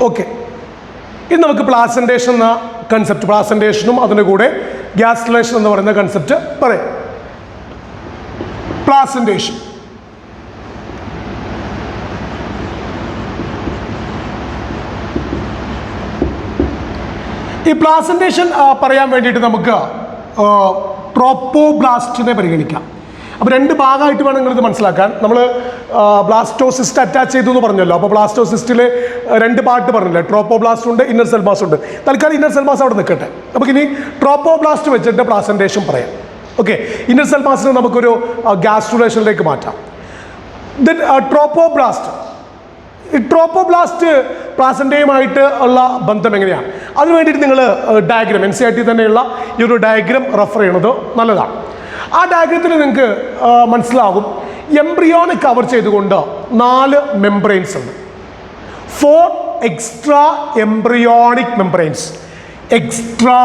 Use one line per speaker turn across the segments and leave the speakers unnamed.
Okay, ഇനി നമുക്ക് placentation എന്ന കൺസെപ്റ്റ്, പ്ലാസന്റേഷനും അതിൻ്റെ കൂടെ ഗ്യാസ്ട്രലേഷൻ എന്ന് പറയുന്ന കൺസെപ്റ്റ് പറയാം. പ്ലാസന്റേഷൻ ഈ പ്ലാസന്റേഷൻ പറയാൻ വേണ്ടിയിട്ട് നമുക്ക് ട്രോപ്പോബ്ലാസ്റ്റിനെ പരിഗണിക്കാം. അപ്പോൾ രണ്ട് ഭാഗമായിട്ട് വേണം നിങ്ങളിത് മനസ്സിലാക്കാൻ. നമ്മൾ ബ്ലാസ്റ്റോസിസ്റ്റ് അറ്റാച്ച് ചെയ്തു എന്ന് പറഞ്ഞല്ലോ. അപ്പോൾ ബ്ലാസ്റ്റോസിസ്റ്റിൽ രണ്ട് പാർട്ട് പറഞ്ഞില്ലേ, ട്രോപ്പോബ്ലാസ്റ്റ് ഉണ്ട്, ഇന്നർ സെൽ മാസ് ഉണ്ട്. തൽക്കാലം ഇന്നർ സെൽ മാസ് അവിടെ നിൽക്കട്ടെ. നമുക്കിനി ട്രോപ്പോബ്ലാസ്റ്റ് വെച്ചിട്ട് പ്ലാസന്റേഷൻ പറയാം. ഓക്കെ, ഇന്നർ സെൽ മാസിനെ നമുക്കൊരു ഗ്യാസ്ട്രുലേഷനിലേക്ക് മാറ്റാം. ദെൻ ട്രോപ്പോബ്ലാസ്റ്റ് പ്ലാസന്റയുമായിട്ട് ഉള്ള ബന്ധം എങ്ങനെയാണ്, അതിന് വേണ്ടിയിട്ട് നിങ്ങൾ ഡയഗ്രാം NCERT തന്നെയുള്ള ഈ ഒരു ഡയഗ്രാം റെഫർ ചെയ്യണത് നല്ലതാണ്. ആ ഡയഗ്രത്തിൽ നിങ്ങൾക്ക് മനസ്സിലാകും എംബ്രിയോനെ കവർ ചെയ്തുകൊണ്ട് 4 മെംബ്രെയിൻസ് ഉണ്ട്. 4 extra embryonic membranes. Extra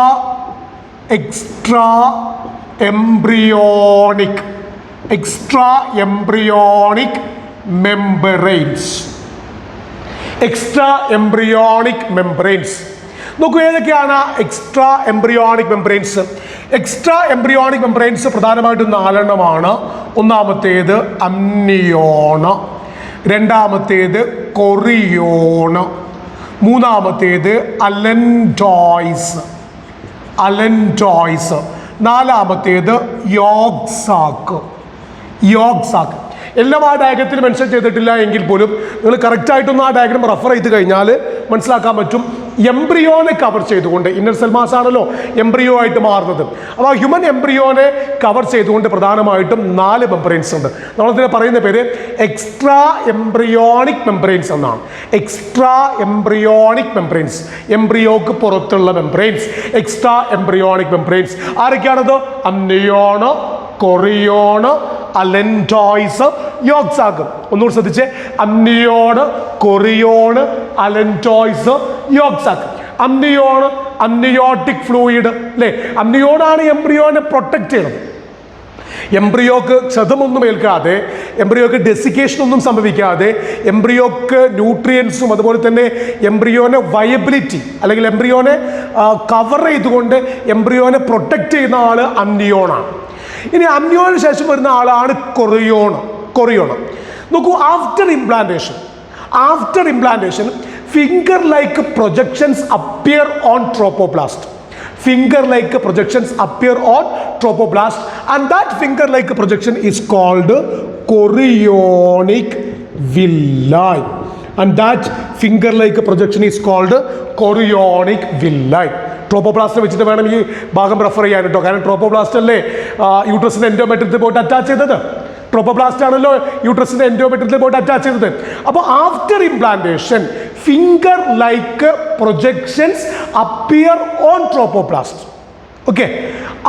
embryonic membranes. നോക്കൂ, ഏതൊക്കെയാണ് extra embryonic membranes? Extra embryonic membranes പ്രധാനമായിട്ടും 4 എണ്ണമാണ്. ഒന്നാമത്തേത് അമ്നിയോണ്, രണ്ടാമത്തേത് കൊറിയോണ്, മൂന്നാമത്തേത് അലൻഡോയ്സ്, നാലാമത്തേത് യോഗ്സാക്ക്. എല്ലാം ആ ഡയഗ്രത്തിൽ മെൻഷൻ ചെയ്തിട്ടില്ല എങ്കിൽ പോലും നിങ്ങൾ കറക്റ്റായിട്ടൊന്ന് ആ ഡയഗ്രാം റെഫർ ചെയ്ത് കഴിഞ്ഞാൽ മനസ്സിലാക്കാൻ പറ്റും. എംബ്രിയോനെ കവർ ചെയ്തുകൊണ്ട്, ഇന്നർ സെൽ മാസ് ആണല്ലോ എംബ്രിയോ ആയിട്ട് മാറുന്നത്. അപ്പോൾ ആ ഹ്യൂമൻ എംബ്രിയോനെ കവർ ചെയ്തുകൊണ്ട് പ്രധാനമായിട്ടും 4 മെംബ്രെയിൻസ് ഉണ്ട്. നമ്മളതിനെ പറയുന്ന പേര് എക്സ്ട്രാ എംബ്രിയോണിക് മെംബ്രെയിൻസ് എന്നാണ്. എക്സ്ട്രാ എംബ്രിയോണിക് മെംബ്രെയിൻസ്, എംബ്രിയോക്ക് പുറത്തുള്ള membranes, extra embryonic membranes. ആരൊക്കെയാണത്? അമ്നിയോണ്, chorion, allantois, യോഗ്സാക്ക്. ഒന്നുകൂടി ശ്രദ്ധിച്ചേ, അമ്നിയോണ്, കൊറിയോണ്, അലൻഡോയ്സ്, യോഗ്സാക്ക്. അമ്നിയോണ് അമ്നിയോട്ടിക് ഫ്ലൂയിഡ് അല്ലേ, അമ്നിയോണാണ് എംബ്രിയോനെ പ്രൊട്ടക്ട് ചെയ്യുന്നത്. എംബ്രിയോക്ക് ക്ഷതമൊന്നും ഏൽക്കാതെ, എംബ്രിയോക്ക് ഡെസിക്കേഷൻ ഒന്നും സംഭവിക്കാതെ, എംബ്രിയോക്ക് ന്യൂട്രിയൻസും അതുപോലെ തന്നെ എംബ്രിയോനെ വയബിലിറ്റി അല്ലെങ്കിൽ എംബ്രിയോനെ കവർ ചെയ്തുകൊണ്ട് എംബ്രിയോനെ പ്രൊട്ടക്ട് ചെയ്യുന്ന ആള് അമ്നിയോണാണ്. ഇനി അമ്നിയോന് ശേഷം വരുന്ന ആളാണ് കൊറിയോണ്. നോക്കൂ, after implantation finger-like projections appear on trophoblast. And that finger-like projection is called chorionic villi. Trophoblast വെച്ചിട്ട് വേണം ഈ ഭാഗം റെഫർ ചെയ്യാൻ കേട്ടോ. കാരണം ട്രോപ്പോബ്ലാസ്റ്റ് അല്ലേ യൂട്രസിന്റെ എൻഡോമെട്രിയത്തിൽ പോയിട്ട് അറ്റാച്ച് ചെയ്തത്. ട്രോപ്പോബ്ലാസ്റ്റ് ആണല്ലോ യൂട്രസിന്റെ എൻഡോമെട്രിയത്തിൽ പോയിട്ട് അറ്റാച്ച് ചെയ്തത്. അപ്പോൾ after implantation finger like projections appear on trophoblast. Okay,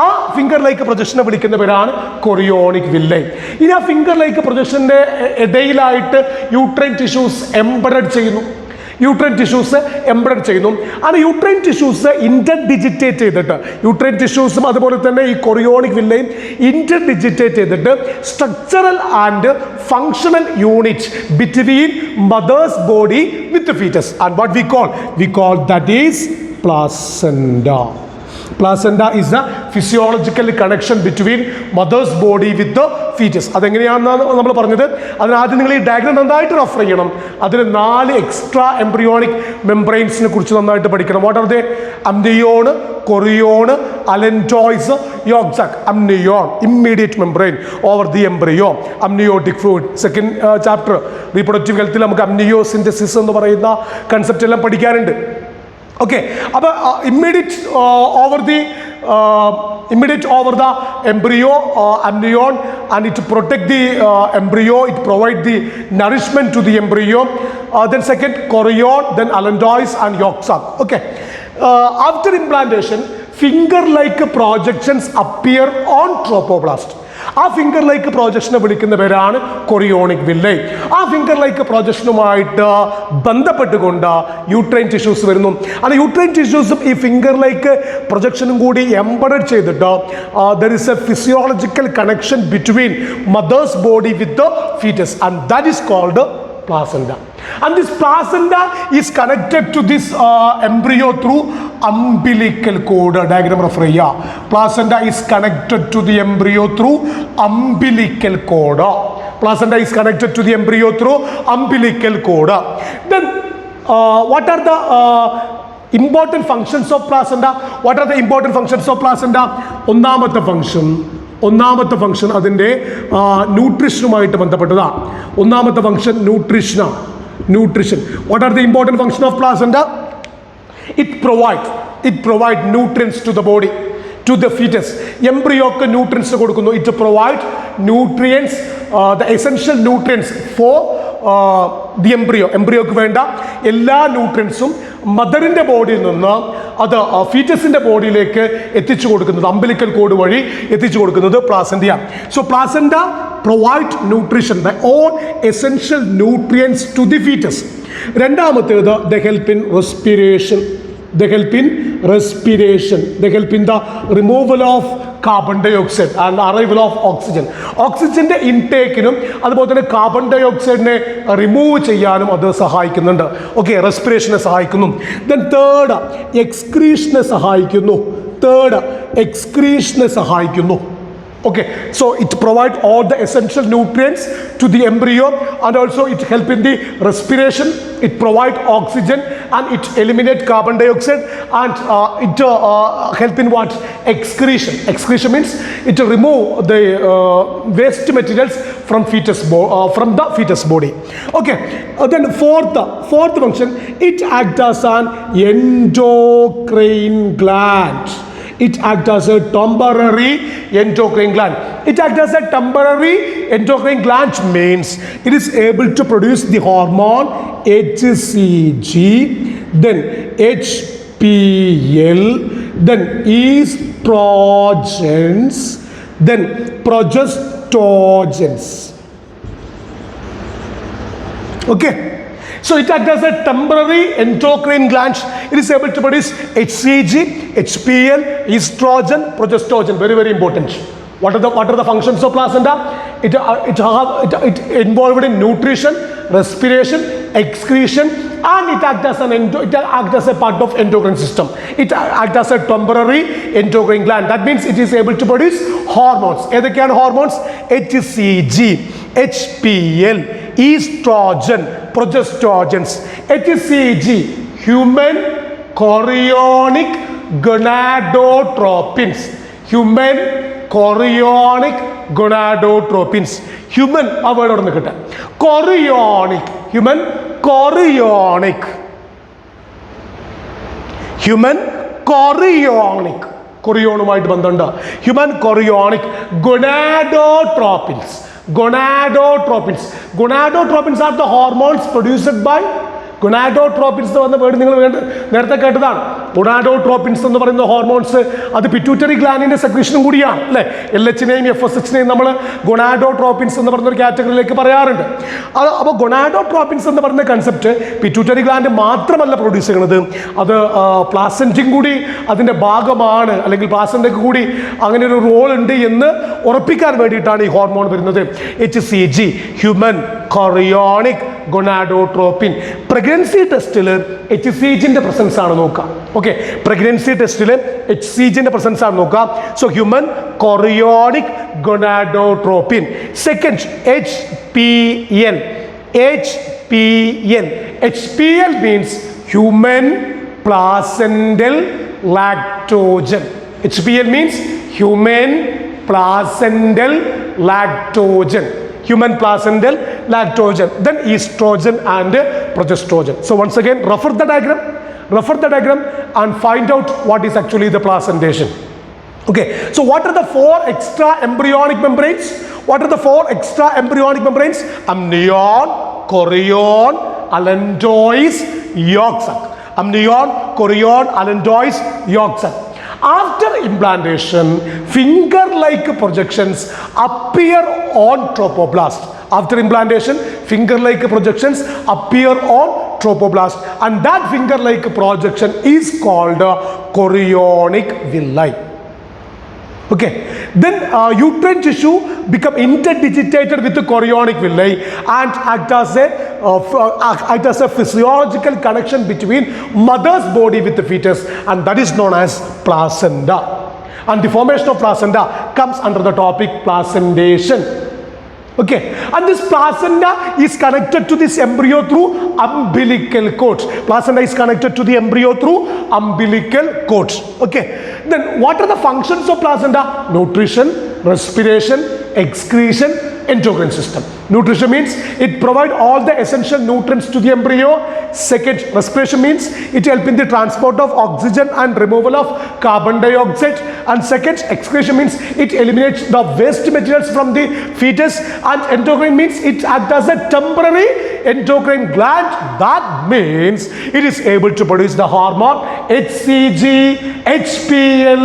ആ ഫിംഗർ ലൈക്ക് പ്രൊജക്ഷനെ വിളിക്കുന്ന പേരാണ് കൊറിയോണിക് വില്ലൈ. ഇനി ആ ഫിംഗർ ലൈക്ക് പ്രൊജക്ഷന്റെ ഇടയിലായിട്ട് യൂട്രൈൻ ടിഷ്യൂസ് എംബഡഡ് ചെയ്യുന്നു. ആണ് യൂട്രൈൻ ടിഷ്യൂസ് ഇന്റർഡിജിറ്റേറ്റ് ചെയ്തിട്ട്, യൂട്രൈൻ ടിഷ്യൂസും അതുപോലെ തന്നെ ഈ കൊറിയോണിക് വില്ലയും ഇന്റർഡിജിറ്റേറ്റ് ചെയ്തിട്ട് structural and functional unit between mother's body with foetus. And what we call that is placenta. Placenta is a physiological connection between mother's body with the fetus. അതെങ്ങനെയാണെന്നാണ് നമ്മൾ പറഞ്ഞത്. അതിനാദ്യം നിങ്ങൾ ഈ ഡയഗ്രാം നന്നായിട്ട് റെഫർ ചെയ്യണം. അതിൽ 4 എക്സ്ട്രാ എംബ്രിയോണിക് മെംബ്രെയിൻസിനെ കുറിച്ച് നന്നായിട്ട് പഠിക്കണം. What are they? Amnion, chorion, allantois, yolk sac. Amnion immediate membrane over the embryo, amniotic fluid. Second chapter reproductive ഹെൽത്തിൽ നമുക്ക് അമ്നിയോസിന്തസിസ് എന്ന് പറയുന്ന കൺസെപ്റ്റ് എല്ലാം പഠിക്കാനുണ്ട്. Okay, അപ്പോൾ immediate over the embryo, amnion, and it protect the embryo, it provide the nourishment to the embryo. Then second chorion, then allantois and yolk sac. Okay, after implantation finger like projections appear on trophoblast. ആ finger like പ്രൊജക്ഷനെ വിളിക്കുന്ന പേരാണ് chorionic villi. ആ finger like പ്രൊജക്ഷനുമായിട്ട് ബന്ധപ്പെട്ടുകൊണ്ട് uterine tissues വരുന്നു. അത് uterine ടിഷ്യൂസും ഈ finger like പ്രൊജക്ഷനും കൂടി എംബഡഡ് ചെയ്തിട്ട് there is a physiological connection between mother's body with the foetus, and that is called placenta. And this placenta is connected to this embryo through umbilical cord. Diagram refer cheya. Placenta is connected to the embryo through umbilical cord. Placenta is connected to the embryo through umbilical cord. Then what are the important functions of placenta? What are the important functions of placenta? ഒന്നാമത്തെ function അതിൻ്റെ ന്യൂട്രീഷനുമായിട്ട് ബന്ധപ്പെട്ടതാണ്. ഒന്നാമത്തെ function ന്യൂട്രീഷനാണ്. Nutrition. What are the important function of placenta? It provide nutrients to the body, to the foetus. എംബ്രിയോക്ക് nutrients കൊടുക്കുന്നു. It provide nutrients, the essential nutrients for the embryo. എംബ്രിയോക്ക് വേണ്ട എല്ലാ ന്യൂട്രിയൻസും മദറിൻ്റെ ബോഡിയിൽ നിന്ന് അത് ഫീറ്റസിൻ്റെ ബോഡിയിലേക്ക് എത്തിച്ചു കൊടുക്കുന്നത്, അംബിലിക്കൽ കോഡ് വഴി എത്തിച്ചു കൊടുക്കുന്നത് പ്ലാസന്റയാണ്. So placenta provide nutrition, the all essential nutrients to the foetus. രണ്ടാമത്തേത് the help in respiration. They help in respiration. They help in the removal of carbon dioxide and arrival of oxygen. ഓക്സിജന്റെ ഇൻടേക്കിനും അതുപോലെ തന്നെ carbon dye ഓക്സൈഡിനെ remove ചെയ്യാനും അത് സഹായിക്കുന്നുണ്ട്. Okay, റെസ്പിറേഷനെ സഹായിക്കുന്നു. Then third എക്സ്ക്രീഷനെ സഹായിക്കുന്നു. Okay, so it provides all the essential nutrients to the embryo, and also it help in the respiration. It provide oxygen and it eliminate carbon dioxide, and it help in what? Excretion. Excretion means it remove the waste materials from the fetus body. Okay, then fourth function, it acts as an endocrine gland. It acts as a temporary endocrine gland. It acts as a temporary endocrine gland means it is able to produce the hormone HCG, then HPL, then estrogens, then progestogens. Okay. So it acts as a temporary endocrine gland. It is able to produce HCG, HPL, estrogen, progestogen. Very, very important. What are the functions of placenta? It involved in nutrition, respiration, excretion, and it acts as a part of endocrine system. It acts as a temporary endocrine gland. That means it is able to produce hormones. ഏതൊക്കെയാണ് hormones? HCG, HPL, estrogen, progestogens. HCG, human chorionic gonadotropins. Human chorionic gonadotropins. Human ആ word അവിടെ നിൽക്കട്ടെ. Chorionic, human chorionic, human chorionic, കൊറിയോണുമായിട്ട് ബന്ധമുണ്ട്. Human chorionic gonadotropins. Gonadotropins are the hormones produced by gonadotropins എന്ന് പറഞ്ഞ word നിങ്ങൾ നേരത്തെ കേട്ടതാണ്. ഗൊനാഡോട്രോപ്പിൻസ് എന്ന് പറയുന്ന ഹോർമോൺസ് അത് പിറ്റ്യൂട്ടറി ഗ്ലാൻഡിന്റെ സെക്രീഷനും കൂടിയാണ് അല്ലേ. LHനെയും FSHനെയും നമ്മൾ ഗൊനാഡോട്രോപ്പിൻസ് എന്ന് പറയുന്ന ഒരു കാറ്റഗറിയിലേക്ക് പറയാറുണ്ട്. അപ്പോൾ ഗൊനാഡോട്രോപ്പിൻസ് എന്ന് പറയുന്ന കൺസെപ്റ്റ് പിറ്റ്യൂട്ടറി ഗ്ലാൻഡ് മാത്രമല്ല പ്രൊഡ്യൂസ് ചെയ്യുന്നത്, അത് പ്ലാസന്റയും കൂടി അതിൻ്റെ ഭാഗമാണ്, അല്ലെങ്കിൽ പ്ലാസന്റയ്ക്ക് കൂടി അങ്ങനെ ഒരു റോൾ ഉണ്ട് എന്ന് ഉറപ്പിക്കാൻ വേണ്ടിയിട്ടാണ് ഈ ഹോർമോൺ വരുന്നത്. HCG, human chorionic gonadotropin. Pregnancy ടെസ്റ്റിൽ HCGന്റെ പ്രസൻസ് ആണ് നോക്കുക. ഓക്കെ, പ്രഗ്നൻസി ടെസ്റ്റിൽ HCGന്റെ പ്രസൻസ് ആണ് നോക്കുക. So human chorionic gonadotropin. Second HPL. HPL means human placental lactogen. HPL means human placental lactogen. Human placental lactogen. Then estrogen and progestogen. So once again, refer the diagram and find out what is actually the placentation. Okay, so what are the four extra embryonic membranes? Amnion, chorion, allantois, yolk sac. Amnion, chorion, allantois, yolk sac. After implantation, finger-like projections appear on trophoblast. After implantation, finger-like projections appear on trophoblast, and that finger-like projection is called chorionic villi. Okay, then uterine tissue become interdigitated with the chorionic villi and act as a act as a physiological connection between mother's body with the fetus, and that is known as placenta. And the formation of placenta comes under the topic placentation. Okay, and this placenta is connected to this embryo through umbilical cord. Placenta is connected to the embryo through umbilical cord. Okay, then what are the functions of placenta? Nutrition, respiration, excretion, endocrine system. Nutrition means it provides all the essential nutrients to the embryo. Second, respiration means it helps in the transport of oxygen and removal of carbon dioxide. And second, excretion means it eliminates the waste materials from the fetus. And endocrine means it acts as a temporary endocrine gland. That means it is able to produce the hormone HCG, HPL,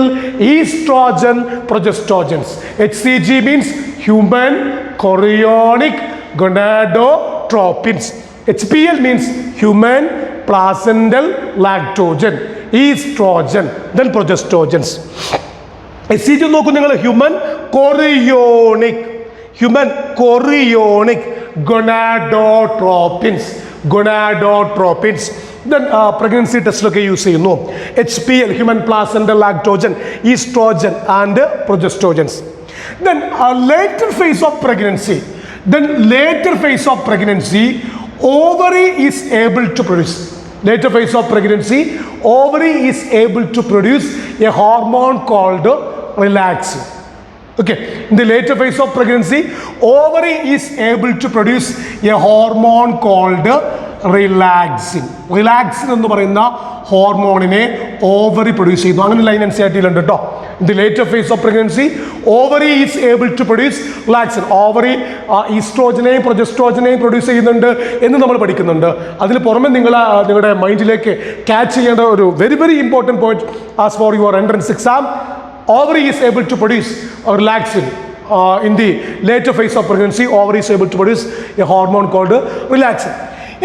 estrogen, progestogens. HCG means human chorionic gonadotropins. HPL means human placental lactogen. Estrogen, then progestogens. HCG നോക്കൂ നിങ്ങൾ, human chorionic gonadotropins. Then pregnancy test ഒക്കെ use ചെയ്യുന്നു. HPL, human placental lactogen, estrogen and progestogens. Then later phase of pregnancy, ovary is able to produce. Later phase of pregnancy, ovary is able to produce a hormone called relaxin. Okay, in the later phase of pregnancy, ovary is able to produce a hormone called relaxin. Relaxin എന്ന് പറയുന്ന ഹോർമോണിനെ ovary produce ചെയ്യുന്നു. അങ്ങനെ line NCERT-യിലുണ്ട് കേട്ടോ. In the later phase of pregnancy, ovary is able to produce relaxin. Ovary ഈസ്ട്രോജനെയും പ്രൊജസ്ട്രോജനെയും produce ചെയ്യുന്നുണ്ട് എന്ന് നമ്മൾ പഠിക്കുന്നുണ്ട്. അതിന് പുറമെ നിങ്ങളുടെ മൈൻഡിലേക്ക് ക്യാച്ച് ചെയ്യേണ്ട ഒരു very very important point as for your entrance exam, ovary is able to produce relaxin. In the later phase of pregnancy, ovary is able to produce a hormone called relaxin.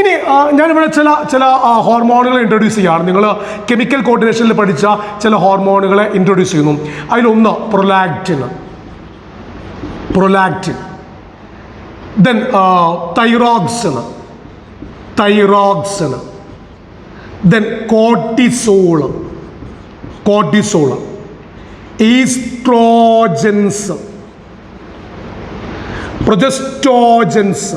ഇനി ഞാനിവിടെ ചില ഹോർമോണുകൾ introduce ചെയ്യുകയാണ്. നിങ്ങൾ chemical കോർഡിനേഷനിൽ പഠിച്ച ചില ഹോർമോണുകളെ introduce ചെയ്യുന്നു. അതിലൊന്ന് prolactin, then thyroxine, then cortisol, estrogens, progestogens.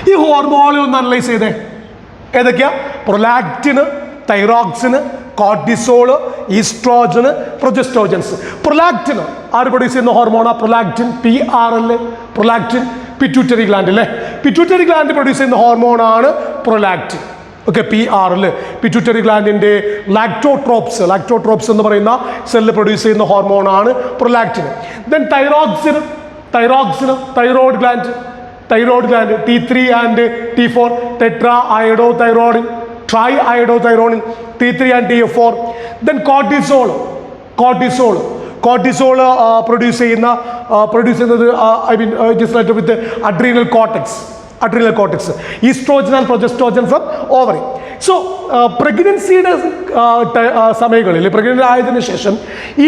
ഈ ഹോർമോണുകൾ ഒന്ന് അനലൈസ് ചെയ്തേ. ഏതൊക്കെയാ? പ്രൊലാക്റ്റിന്, തൈറോക്സിന്, കോർട്ടിസോള്, ഈസ്ട്രോജന്, പ്രൊജസ്റ്റോജൻസ്. പ്രൊലാക്റ്റിന് ആര് പ്രൊഡ്യൂസ് ചെയ്യുന്ന ഹോർമോണാ? Prolactin, PRL, prolactin pituitary gland അല്ലേ. പിറ്റ്യൂട്ടറി ഗ്ലാൻഡ് പ്രൊഡ്യൂസ് ചെയ്യുന്ന ഹോർമോണാണ് പ്രൊലാക്റ്റിൻ. ഓക്കെ, PRL പിറ്റ്യൂട്ടറി ഗ്ലാൻഡിൻ്റെ ലാക്ടോട്രോപ്സ് എന്ന് പറയുന്ന സെല്ല് പ്രൊഡ്യൂസ് ചെയ്യുന്ന ഹോർമോണാണ് പ്രൊലാക്റ്റിൻ. ദെൻ തൈറോക്സിന് thyroid gland T3 and T4, tetraiodothyronine, triiodothyronine, T3 and T4. Then cortisol produce ചെയ്യുന്നത് it is related with the adrenal cortex. Estrogen and progestogen from ovary. So പ്രഗ്നൻസിയുടെ സമയങ്ങളിൽ, pregnant ആയതിനു ശേഷം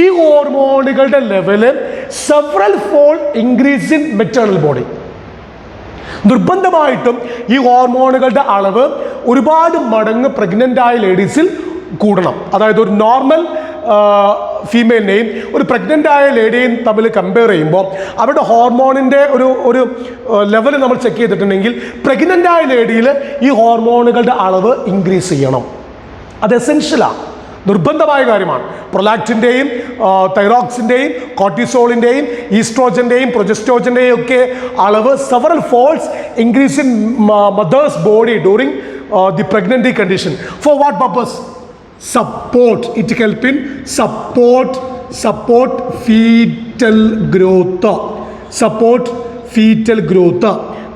ഈ ഹോർമോണുകളുടെ level several fold increase in maternal body. നിർബന്ധമായിട്ടും ഈ ഹോർമോണുകളുടെ അളവ് ഒരുപാട് മടങ്ങ് പ്രഗ്നൻ്റ് ആയ ലേഡീസിൽ കൂടണം. അതായത് ഒരു നോർമൽ ഫീമെയിലിനെയും ഒരു പ്രഗ്നൻ്റ് ആയ ലേഡിയെയും തമ്മിൽ കമ്പയർ ചെയ്യുമ്പോൾ അവരുടെ ഹോർമോണിൻ്റെ ഒരു ലെവൽ നമ്മൾ ചെക്ക് ചെയ്തിട്ടുണ്ടെങ്കിൽ പ്രഗ്നൻ്റ് ആയ ലേഡിയിൽ ഈ ഹോർമോണുകളുടെ അളവ് ഇൻക്രീസ് ചെയ്യണം. അത് എസെൻഷ്യലാണ്, നിർബന്ധമായ കാര്യമാണ്. പ്രൊലാക്റ്റിൻ്റെയും തൈറോക്സിൻ്റെയും കോർട്ടിസോളിൻ്റെയും ഈസ്ട്രോജൻ്റെയും പ്രൊജസ്റ്റോജൻ്റെയും ഒക്കെ അളവ് several folds increase in mother's body during the pregnancy condition. For what purpose? Support. It help in support fetal growth.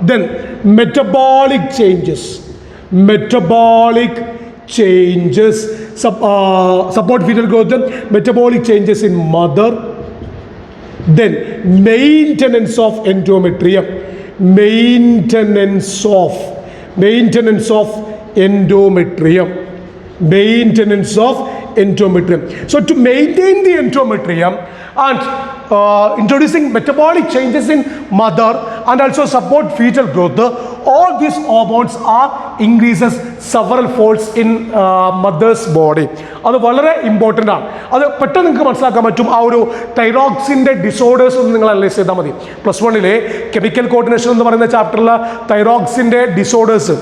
Then metabolic changes, support fetal growth, then metabolic changes in mother. Then maintenance of endometrium. Maintenance of endometrium. So to maintain the endometrium and introducing metabolic changes in mother and also support fetal growth. All these hormones are increases several folds in mother's body. അത് വളരെ important ആണ്. അത് പെട്ടെന്ന് നിങ്ങൾക്ക് മനസ്സിലാക്കാൻ പറ്റും. ആ ഒരു തൈറോക്സിൻ്റെ ഡിസോർഡേഴ്സ് ഒന്ന് നിങ്ങൾ അനലൈസ് ചെയ്താൽ മതി. +1 കെമിക്കൽ കോർഡിനേഷൻ എന്ന് പറയുന്ന ചാപ്റ്ററിലെ തൈറോക്സിൻ്റെ ഡിസോർഡേഴ്സ്,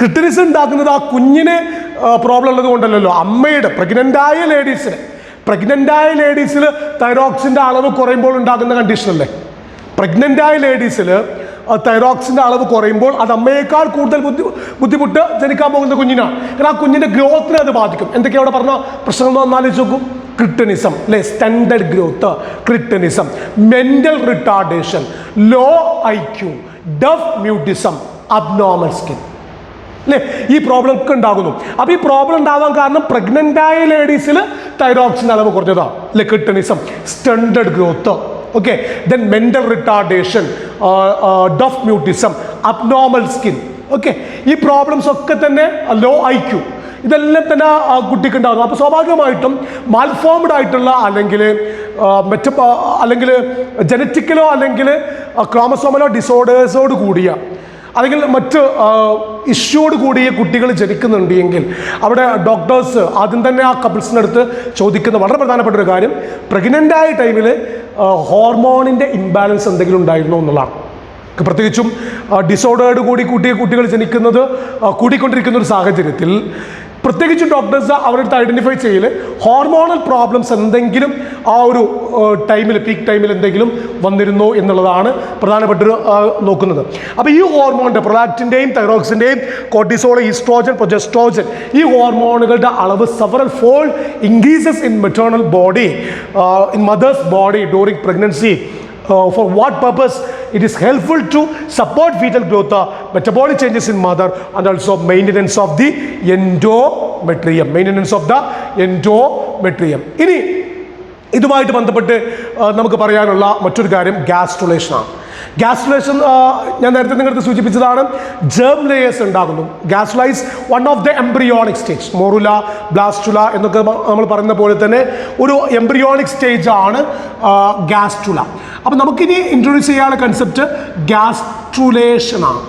ക്രിട്ടിനിസ് ഉണ്ടാക്കുന്നത് ആ കുഞ്ഞിന് പ്രോബ്ലം ഉള്ളത് കൊണ്ടല്ലോ. അമ്മയുടെ പ്രഗ്നൻ്റായ ലേഡീസിൽ തൈറോക്സിൻ്റെ അളവ് കുറയുമ്പോൾ ഉണ്ടാകുന്ന കണ്ടീഷനല്ലേ. പ്രഗ്നൻ്റായ ലേഡീസിൽ തൈറോക്സിൻ്റെ അളവ് കുറയുമ്പോൾ അത് അമ്മയേക്കാൾ കൂടുതൽ ബുദ്ധിമുട്ട് ജനിക്കാൻ പോകുന്ന കുഞ്ഞിനാണ്. കാരണം ആ കുഞ്ഞിൻ്റെ ഗ്രോത്തിനെ അത് ബാധിക്കും. എന്തൊക്കെയാണ് അവിടെ പറഞ്ഞ പ്രശ്നങ്ങൾ വന്നാലോചിച്ച് നോക്കൂ. ക്രിട്ടിനിസം അല്ലെ, stunted growth, cretinism, mental retardation, low IQ, deaf mutism, abnormal skin അല്ലേ, ഈ പ്രോബ്ലം ഒക്കെ ഉണ്ടാകുന്നു. അപ്പോൾ ഈ പ്രോബ്ലം ഉണ്ടാവാൻ കാരണം പ്രഗ്നൻ്റായ ലേഡീസിൽ തൈറോക്സിൻ്റെ അളവ് കുറഞ്ഞതാണ് അല്ലെ, cretinism, stunted growth, okay, then mental retardation, deaf mutism, abnormal skin, okay. ഈ പ്രോബ്ലംസ് ഒക്കെ തന്നെ ലോ IQ ഇതെല്ലാം തന്നെ ആ കുട്ടിക്ക് ഉണ്ടാകുന്നു. അപ്പോൾ സ്വാഭാവികമായിട്ടും മാൽഫോംഡ് ആയിട്ടുള്ള അല്ലെങ്കിൽ അല്ലെങ്കിൽ ജനറ്റിക്കലോ അല്ലെങ്കിൽ ക്രോമസോമലോ ഡിസോർഡേഴ്സോട് കൂടിയ അല്ലെങ്കിൽ മറ്റ് ഇഷ്യൂയോട് കൂടിയ കുട്ടികൾ ജനിക്കുന്നുണ്ടെങ്കിൽ അവിടെ ഡോക്ടേഴ്സ് ആദ്യം തന്നെ ആ കപ്പിൾസിനടുത്ത് ചോദിക്കുന്ന വളരെ പ്രധാനപ്പെട്ട ഒരു കാര്യം, പ്രഗ്നൻ്റായ ടൈമിൽ ഹോർമോണിൻ്റെ ഇംബാലൻസ് എന്തെങ്കിലും ഉണ്ടായിരുന്നോ എന്നുള്ളതാണ്. പ്രത്യേകിച്ചും ഡിസോർഡേർഡ് കൂടി കുട്ടികൾ ജനിക്കുന്നത് കൂടിക്കൊണ്ടിരിക്കുന്ന ഒരു സാഹചര്യത്തിൽ പ്രത്യേകിച്ച് ഡോക്ടേഴ്സ് അവരുടെ അടുത്ത് ഐഡൻറ്റിഫൈ ചെയ്യൽ ഹോർമോണൽ പ്രോബ്ലംസ് എന്തെങ്കിലും ആ ഒരു ടൈമിൽ, പീക്ക് ടൈമിൽ എന്തെങ്കിലും വന്നിരുന്നോ എന്നുള്ളതാണ് പ്രധാനപ്പെട്ടൊരു നോക്കുന്നത്. അപ്പോൾ ഈ ഹോർമോണിൻ്റെ പ്രൊലാക്റ്റിൻ്റെയും തൈറോക്സിൻ്റെയും കോർട്ടിസോൾ, ഈസ്ട്രോജൻ, പ്രൊജസ്ട്രോജൻ, ഈ ഹോർമോണുകളുടെ അളവ് several fold increases in maternal body, in mother's body during pregnancy. For what purpose? It is helpful to support fetal growth, metabolic changes in mother, and also maintenance of the endometrium. ഇനി ഇതുമായിട്ട് ബന്ധപ്പെട്ട് നമുക്ക് പറയാനുള്ള മറ്റൊരു കാര്യം ഗ്യാസ്ട്രുലേഷനാണ്. ഗ്യാസ്ട്രുലേഷൻ ഞാൻ നേരത്തെ നിങ്ങൾക്ക് സൂചിപ്പിച്ചതാണ്. ജേം ലേയേഴ്സ് ഉണ്ടാകുന്നു. Gastrula is one of the embryonic stage, morula, blastula എന്നൊക്കെ നമ്മൾ പറയുന്ന പോലെ തന്നെ ഒരു എംബ്രിയോണിക് സ്റ്റേജ് ആണ് ഗ്യാസ്ട്രുല. അപ്പം നമുക്കിനി ഇൻട്രൊഡ്യൂസ് ചെയ്യാനുള്ള കൺസെപ്റ്റ് ഗ്യാസ്ട്രുലേഷനാണ്.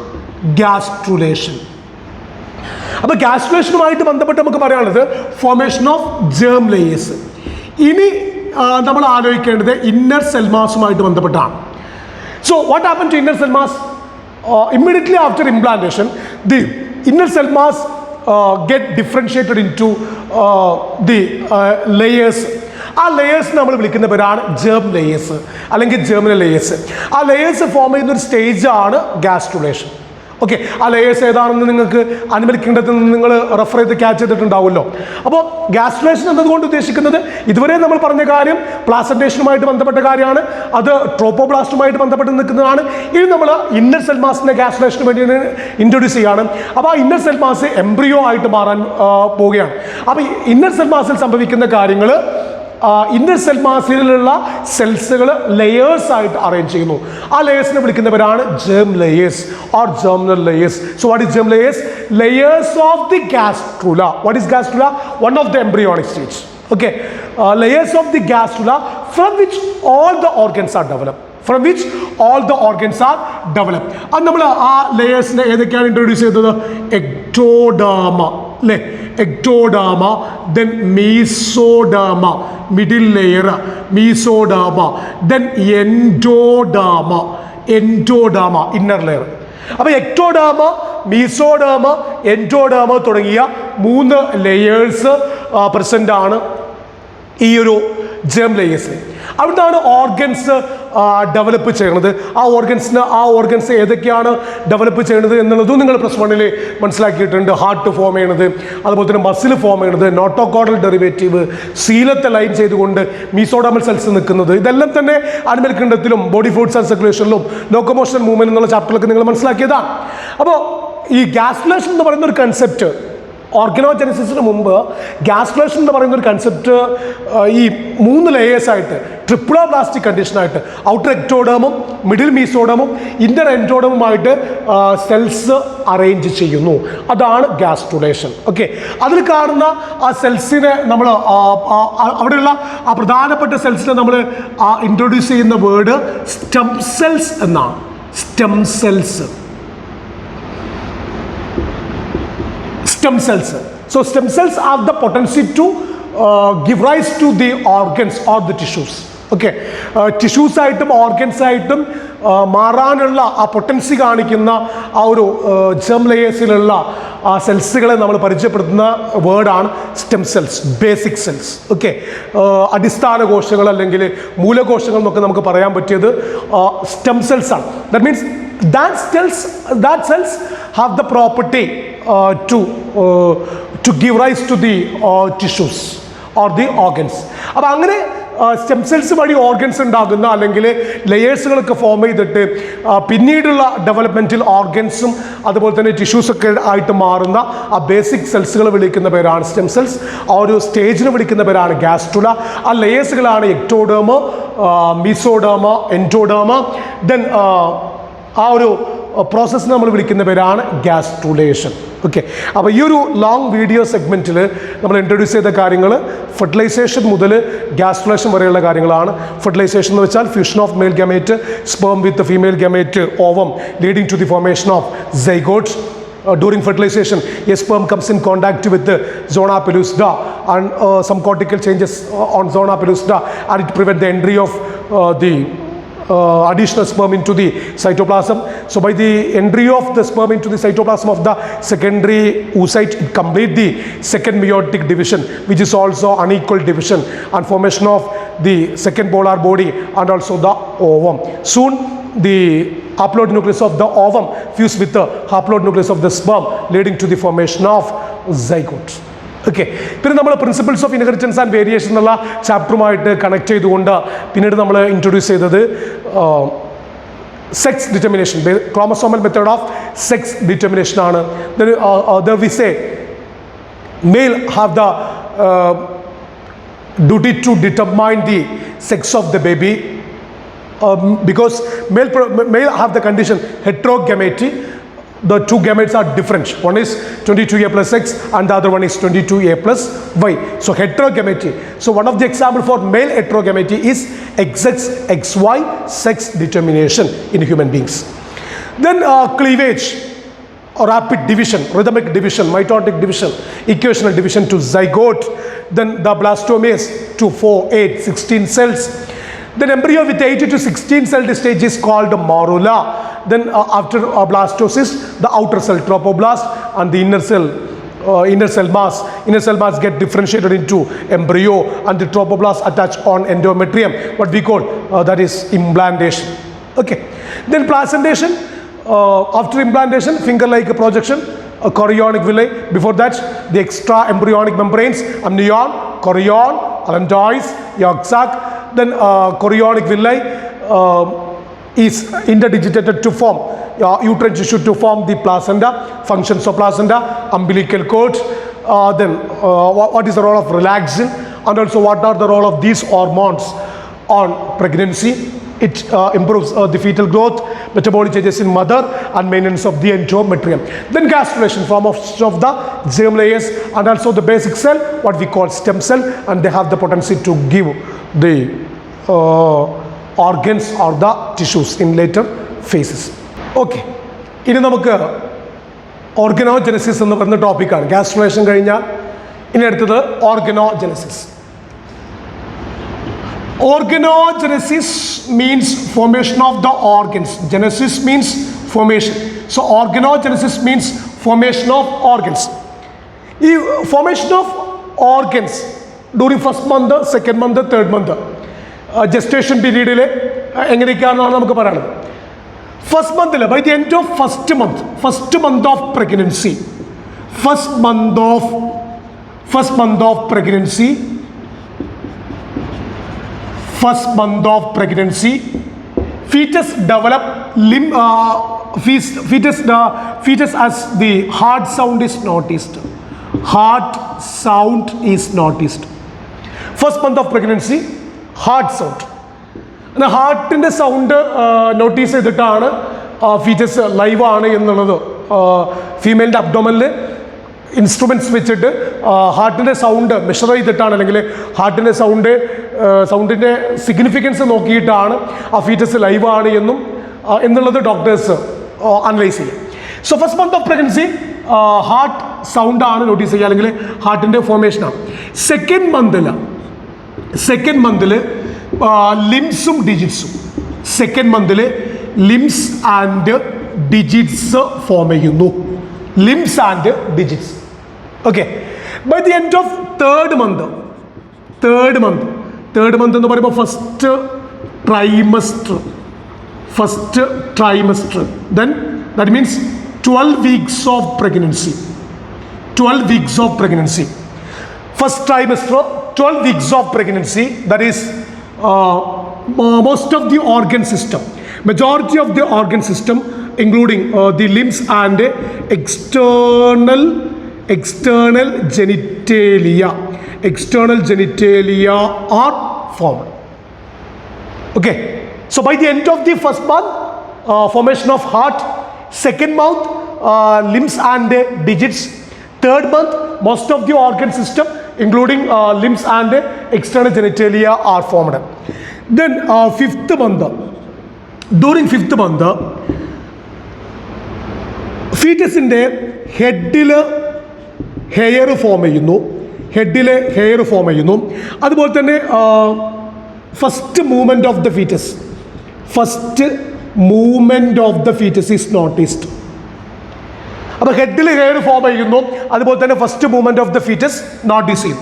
അപ്പോൾ ഗ്യാസ്ട്രുലേഷനുമായിട്ട് ബന്ധപ്പെട്ട് നമുക്ക് പറയാനുള്ളത് ഫോർമേഷൻ ഓഫ് ജേം ലേയേഴ്സ്. ഇനി നമ്മൾ ആലോചിക്കേണ്ടത് ഇന്നർ സെൽ മാസുമായിട്ട് ബന്ധപ്പെട്ടാണ്. So what happened to inner cell mass? Immediately after implantation, the inner cell mass get differentiated into the layers. ആ ലേയേഴ്സ് നമ്മൾ വിളിക്കുന്ന പേരാണ് ജേം ലേയേഴ്സ് അല്ലെങ്കിൽ ജേർമിനൽ ലേയേഴ്സ്. ആ ലേയേഴ്സ് ഫോം ചെയ്യുന്ന ഒരു സ്റ്റേജാണ് ഗ്യാസ്ട്രുലേഷൻ. ഓക്കെ, ആ ലേയേഴ്സ് ഏതാണെന്ന് നിങ്ങൾക്ക് അനിമൽ കിങ്ഡത്തിൽ നിന്ന് നിങ്ങൾ റെഫർ ചെയ്ത് ക്യാച്ച് ചെയ്തിട്ടുണ്ടാവുമല്ലോ. അപ്പോൾ ഗ്യാസ്ട്രുലേഷൻ എന്നതുകൊണ്ട് ഉദ്ദേശിക്കുന്നത് ഇതുവരെ നമ്മൾ പറഞ്ഞ കാര്യം പ്ലാസന്റേഷനുമായിട്ട് ബന്ധപ്പെട്ട കാര്യമാണ്, അത് ട്രോപ്പോബ്ലാസ്റ്റുമായിട്ട് ബന്ധപ്പെട്ട് നിൽക്കുന്നതാണ്. ഇനി നമ്മൾ ഇന്നർ സെൽ മാസിനെ ഗ്യാസ്ട്രുലേഷന് വേണ്ടി ഇൻട്രൊഡ്യൂസ് ചെയ്യാണ്. അപ്പോൾ ആ ഇന്നർ സെൽ മാസ് എംബ്രിയോ ആയിട്ട് മാറാൻ പോവുകയാണ്. അപ്പോൾ ഇന്നർ സെൽ മാസിൽ സംഭവിക്കുന്ന കാര്യങ്ങൾ, ഇന്നർ സെൽ മാസിലുള്ള സെൽസുകൾ ലെയേഴ്സ് ആയിട്ട് അറേഞ്ച് ചെയ്യുന്നു. ആ ലെയേഴ്സിനെ വിളിക്കുന്നവരാണ് germ layers or germinal layers. So what is germ layers? Layers of the gastrula. What is gastrula? One of the embryonic stage. Okay, layers of the gastrula from which all the organs are developed. അത് നമ്മൾ ആ ലേയേഴ്സിനെ ഏതൊക്കെയാണ് introduce ചെയ്തത്? Ectoderm അല്ലേ, ectoderm, then mesoderm middle layer, mesoderm, then endoderm inner layer. അപ്പോൾ ectoderm, മീസോഡേർമ, എൻഡോഡേർമ തുടങ്ങിയ 3 layers present ആണ് ഈ ഒരു ജേം ലേയേഴ്സ്. അവിടുന്നാണ് ഓർഗൻസ് ഡെവലപ്പ് ചെയ്യുന്നത്. ആ ഓർഗൻസ് ഏതൊക്കെയാണ് ഡെവലപ്പ് ചെയ്യുന്നത് എന്നുള്ളതും നിങ്ങൾ +1 മനസ്സിലാക്കിയിട്ടുണ്ട്. ഹാർട്ട് ഫോം ചെയ്യണത്, അതുപോലെ തന്നെ മസിൽ ഫോം ചെയ്യണത്, നോട്ടോകോഡൽ ഡെറിവേറ്റീവ്, സീലത്തെ ലൈൻ ചെയ്തുകൊണ്ട് മീസോഡേർമൽ സെൽസ് നിൽക്കുന്നത്, ഇതെല്ലാം തന്നെ അനിമൽ കിങ്ഡത്തിലും ബോഡി ഫ്ലൂയിഡ്സ് ആൻഡ് സർക്കുലേഷനിലും ലോക്കോമോഷൻ മൂവ്മെന്റ് എന്നുള്ള ചാപ്റ്ററിലൊക്കെ നിങ്ങൾ മനസ്സിലാക്കിയതാണ്. അപ്പോൾ ഈ ഗ്യാസ്ട്രുലേഷൻ എന്ന് പറയുന്ന ഒരു കൺസെപ്റ്റ് ഓർഗനോജനസിന് മുമ്പ് ഗ്യാസ്ട്രുലേഷൻ എന്ന് പറയുന്ന ഒരു കൺസെപ്റ്റ് ഈ 3 ലെയേഴ്സായിട്ട് ട്രിപ്ലോബ്ലാസ്റ്റിക് കണ്ടീഷനായിട്ട് ഔട്ടർ എക്ടോഡേമും മിഡിൽ മീസോഡേമും ഇൻ്റർ എൻഡോഡേമുമായിട്ട് സെൽസ് അറേഞ്ച് ചെയ്യുന്നു. അതാണ് ഗ്യാസ്ട്രുലേഷൻ. ഓക്കെ, അതിൽ കാണുന്ന ആ സെൽസിനെ നമ്മൾ അവിടെയുള്ള ആ പ്രധാനപ്പെട്ട സെൽസിനെ നമ്മൾ ഇൻട്രൊഡ്യൂസ് ചെയ്യുന്ന വേർഡ് സ്റ്റെം സെൽസ് എന്നാണ്. Stem cells. Stem cells. So stem cells have the potency to give rise to the organs or the tissues. Okay, tissues ആയിട്ടും ഓർഗൻസ് ആയിട്ടും മാറാനുള്ള ആ പൊട്ടൻസി കാണിക്കുന്ന ആ ഒരു ജെം ലെയേഴ്സിലുള്ള ആ സെൽസുകളെ നമ്മൾ പരിചയപ്പെടുത്തുന്ന വേർഡാണ് stem cells, basic cells. Okay, അടിസ്ഥാന കോശങ്ങൾ അല്ലെങ്കിൽ മൂലകോശങ്ങൾ എന്നൊക്കെ നമുക്ക് പറയാൻ പറ്റിയത് സ്റ്റെം സെൽസ് ആണ്. That means that cells have the property to give rise to the tissues or the organs. അപ്പോൾ അങ്ങനെ സ്റ്റെം സെൽസ് വഴി ഓർഗൻസ് ഉണ്ടാകുന്ന അല്ലെങ്കിൽ ലെയേഴ്സുകളൊക്കെ ഫോം ചെയ്തിട്ട് പിന്നീടുള്ള ഡെവലപ്മെൻറ്റിൽ ഓർഗൻസും അതുപോലെ തന്നെ ടിഷ്യൂസൊക്കെ ആയിട്ട് മാറുന്ന ആ ബേസിക് സെൽസുകൾ വിളിക്കുന്ന പേരാണ് സ്റ്റെം സെൽസ്. ആ ഒരു സ്റ്റേജിന് വിളിക്കുന്ന പേരാണ് ഗാസ്ട്രുല. ആ ലെയേഴ്സുകളാണ് എക്ടോഡേമ്, മീസോഡേമ്, എൻഡോഡേമ്. ദെൻ ആ ഒരു പ്രോസസ്സിന് നമ്മൾ വിളിക്കുന്ന പേരാണ് ഗ്യാസ്ട്രുലേഷൻ. ഓക്കെ, അപ്പോൾ ഈ ഒരു ലോങ് വീഡിയോ സെഗ്മെൻറ്റിൽ നമ്മൾ ഇൻട്രൊഡ്യൂസ് ചെയ്ത കാര്യങ്ങൾ ഫെർട്ടിലൈസേഷൻ മുതൽ ഗ്യാസ്ട്രുലേഷൻ വരെയുള്ള കാര്യങ്ങളാണ്. ഫെർട്ടിലൈസേഷൻ എന്ന് വെച്ചാൽ fusion of male gamete, sperm with female gamete, ovum leading to the formation of zygotes. During fertilization, a sperm comes in contact with zona pellucida and some cortical changes on zona pellucida, and it prevents the entry of the additional sperm into the cytoplasm. So by the entry of the sperm into the cytoplasm of the secondary oocyte, it completes the second meiotic division, which is also unequal division, and formation of the second polar body and also the ovum. Soon the haploid nucleus of the ovum fuse with the haploid nucleus of the sperm, leading to the formation of zygote. Okay, പിന്നെ നമ്മൾ principles of inheritance and variation എന്നുള്ള ചാപ്റ്ററുമായിട്ട് connect ചെയ്തുകൊണ്ട് പിന്നീട് നമ്മൾ introduce ചെയ്തത് sex determination, chromosomal method of sex determination ആണ്. We say male have the duty to determine the sex of the baby because male have the condition heterogamety. The two gametes are different. One is 22A plus X and the other one is 22A plus Y. So heterogamety. So one of the example for male heterogamety is XX-XY sex determination in human beings. Then cleavage or rapid division, rhythmic division, mitotic division, equational division to zygote. Then the blastomase to 4, 8, 16 cells. Then embryo with 8 to 16 cell stage is called morula. Then after blastocyst, the outer cell trophoblast and the inner cell mass. Inner cell mass get differentiated into embryo and the trophoblast attach on endometrium. What we call that is implantation. Okay. Then placentation. After implantation, finger-like projection, chorionic villi. Before that, the extra embryonic membranes, amnion, chorion, allantois, yolk sac. Then chorionic villi is interdigitated to form uterine tissue to form the placenta. Functions of placenta, umbilical cord. Then what is the role of relaxin, and also what are the role of these hormones on pregnancy? It improves the fetal growth, metabolic changes in mother, and maintenance of the endometrium. Then gastrulation, form of the germ layers, and also the basic cell, what we call stem cell, and they have the potency to give the organs or the tissues in later phases. Okay, ഇനി നമുക്ക് ഓർഗനോജനസിസ് എന്ന് പറയുന്ന ടോപ്പിക്കാണ്. ഗാസ്ട്രുലേഷൻ കഴിഞ്ഞാൽ ഇനി അടുത്തത് ഓർഗനോജനസിസ്. Organogenesis means formation of the organs. Genesis means formation. So organogenesis means formation of organs. ഈ formation of organs during first month, second month, third month, gestation period എങ്ങനെയൊക്കെയാണെന്നാണ് നമുക്ക് പറയുന്നത്. ഫസ്റ്റ് മന്തിൽ by the end of first month of pregnancy, first month of pregnancy, fetus develop fetus as the hard sound is noticed. heart sound is noticed. First month of pregnancy, heart sound. ഹാർട്ടിൻ്റെ sound notice ചെയ്തിട്ടാണ് foetus live ആണ് എന്നുള്ളത് ഫീമെയിലിൻ്റെ അബ്ഡോമനിൽ instruments വെച്ചിട്ട് ഹാർട്ടിൻ്റെ sound measure ചെയ്തിട്ടാണ്, അല്ലെങ്കിൽ ഹാർട്ടിൻ്റെ സൗണ്ടിൻ്റെ significance നോക്കിയിട്ടാണ് ആ ഫീറ്റസ് ലൈവ് ആണ് എന്നുള്ളത് ഡോക്ടേഴ്സ് അനലൈസ് ചെയ്യും. So first month of pregnancy heart sound ആണ് നോട്ടീസ് ചെയ്യുക, അല്ലെങ്കിൽ ഹാർട്ടിൻ്റെ ഫോർമേഷനാണ്. സെക്കൻഡ് മന്തിൽ ലിംസും ഡിജിറ്റ്സും, സെക്കൻഡ് മന്തിൽ ലിംസ് ആൻഡ് ഡിജിറ്റ്സ് ഫോം ചെയ്യുന്നു. Limbs and digits. Okay. By the end of third month എന്ന് പറയുമ്പോൾ first trimester, then that means 12 weeks of pregnancy. First trimester, 12 weeks of pregnancy, that is most of the organ system, majority of the organ system including the limbs and external genitalia are formed. Okay. So by the end of the first month, formation of heart. Second month, limbs and digits. Third month, most of the organ system including limbs and external genitalia are formed. Then fifth month, during fifth month, ഫീറ്റസിൻ്റെ ഹെഡിൽ hair form ചെയ്യുന്നു. അതുപോലെ തന്നെ first movement of the foetus is noticed. അപ്പോൾ ഹെഡിൽ hair form ചെയ്യുന്നു, അതുപോലെ തന്നെ first movement of the foetus notice ചെയ്യും.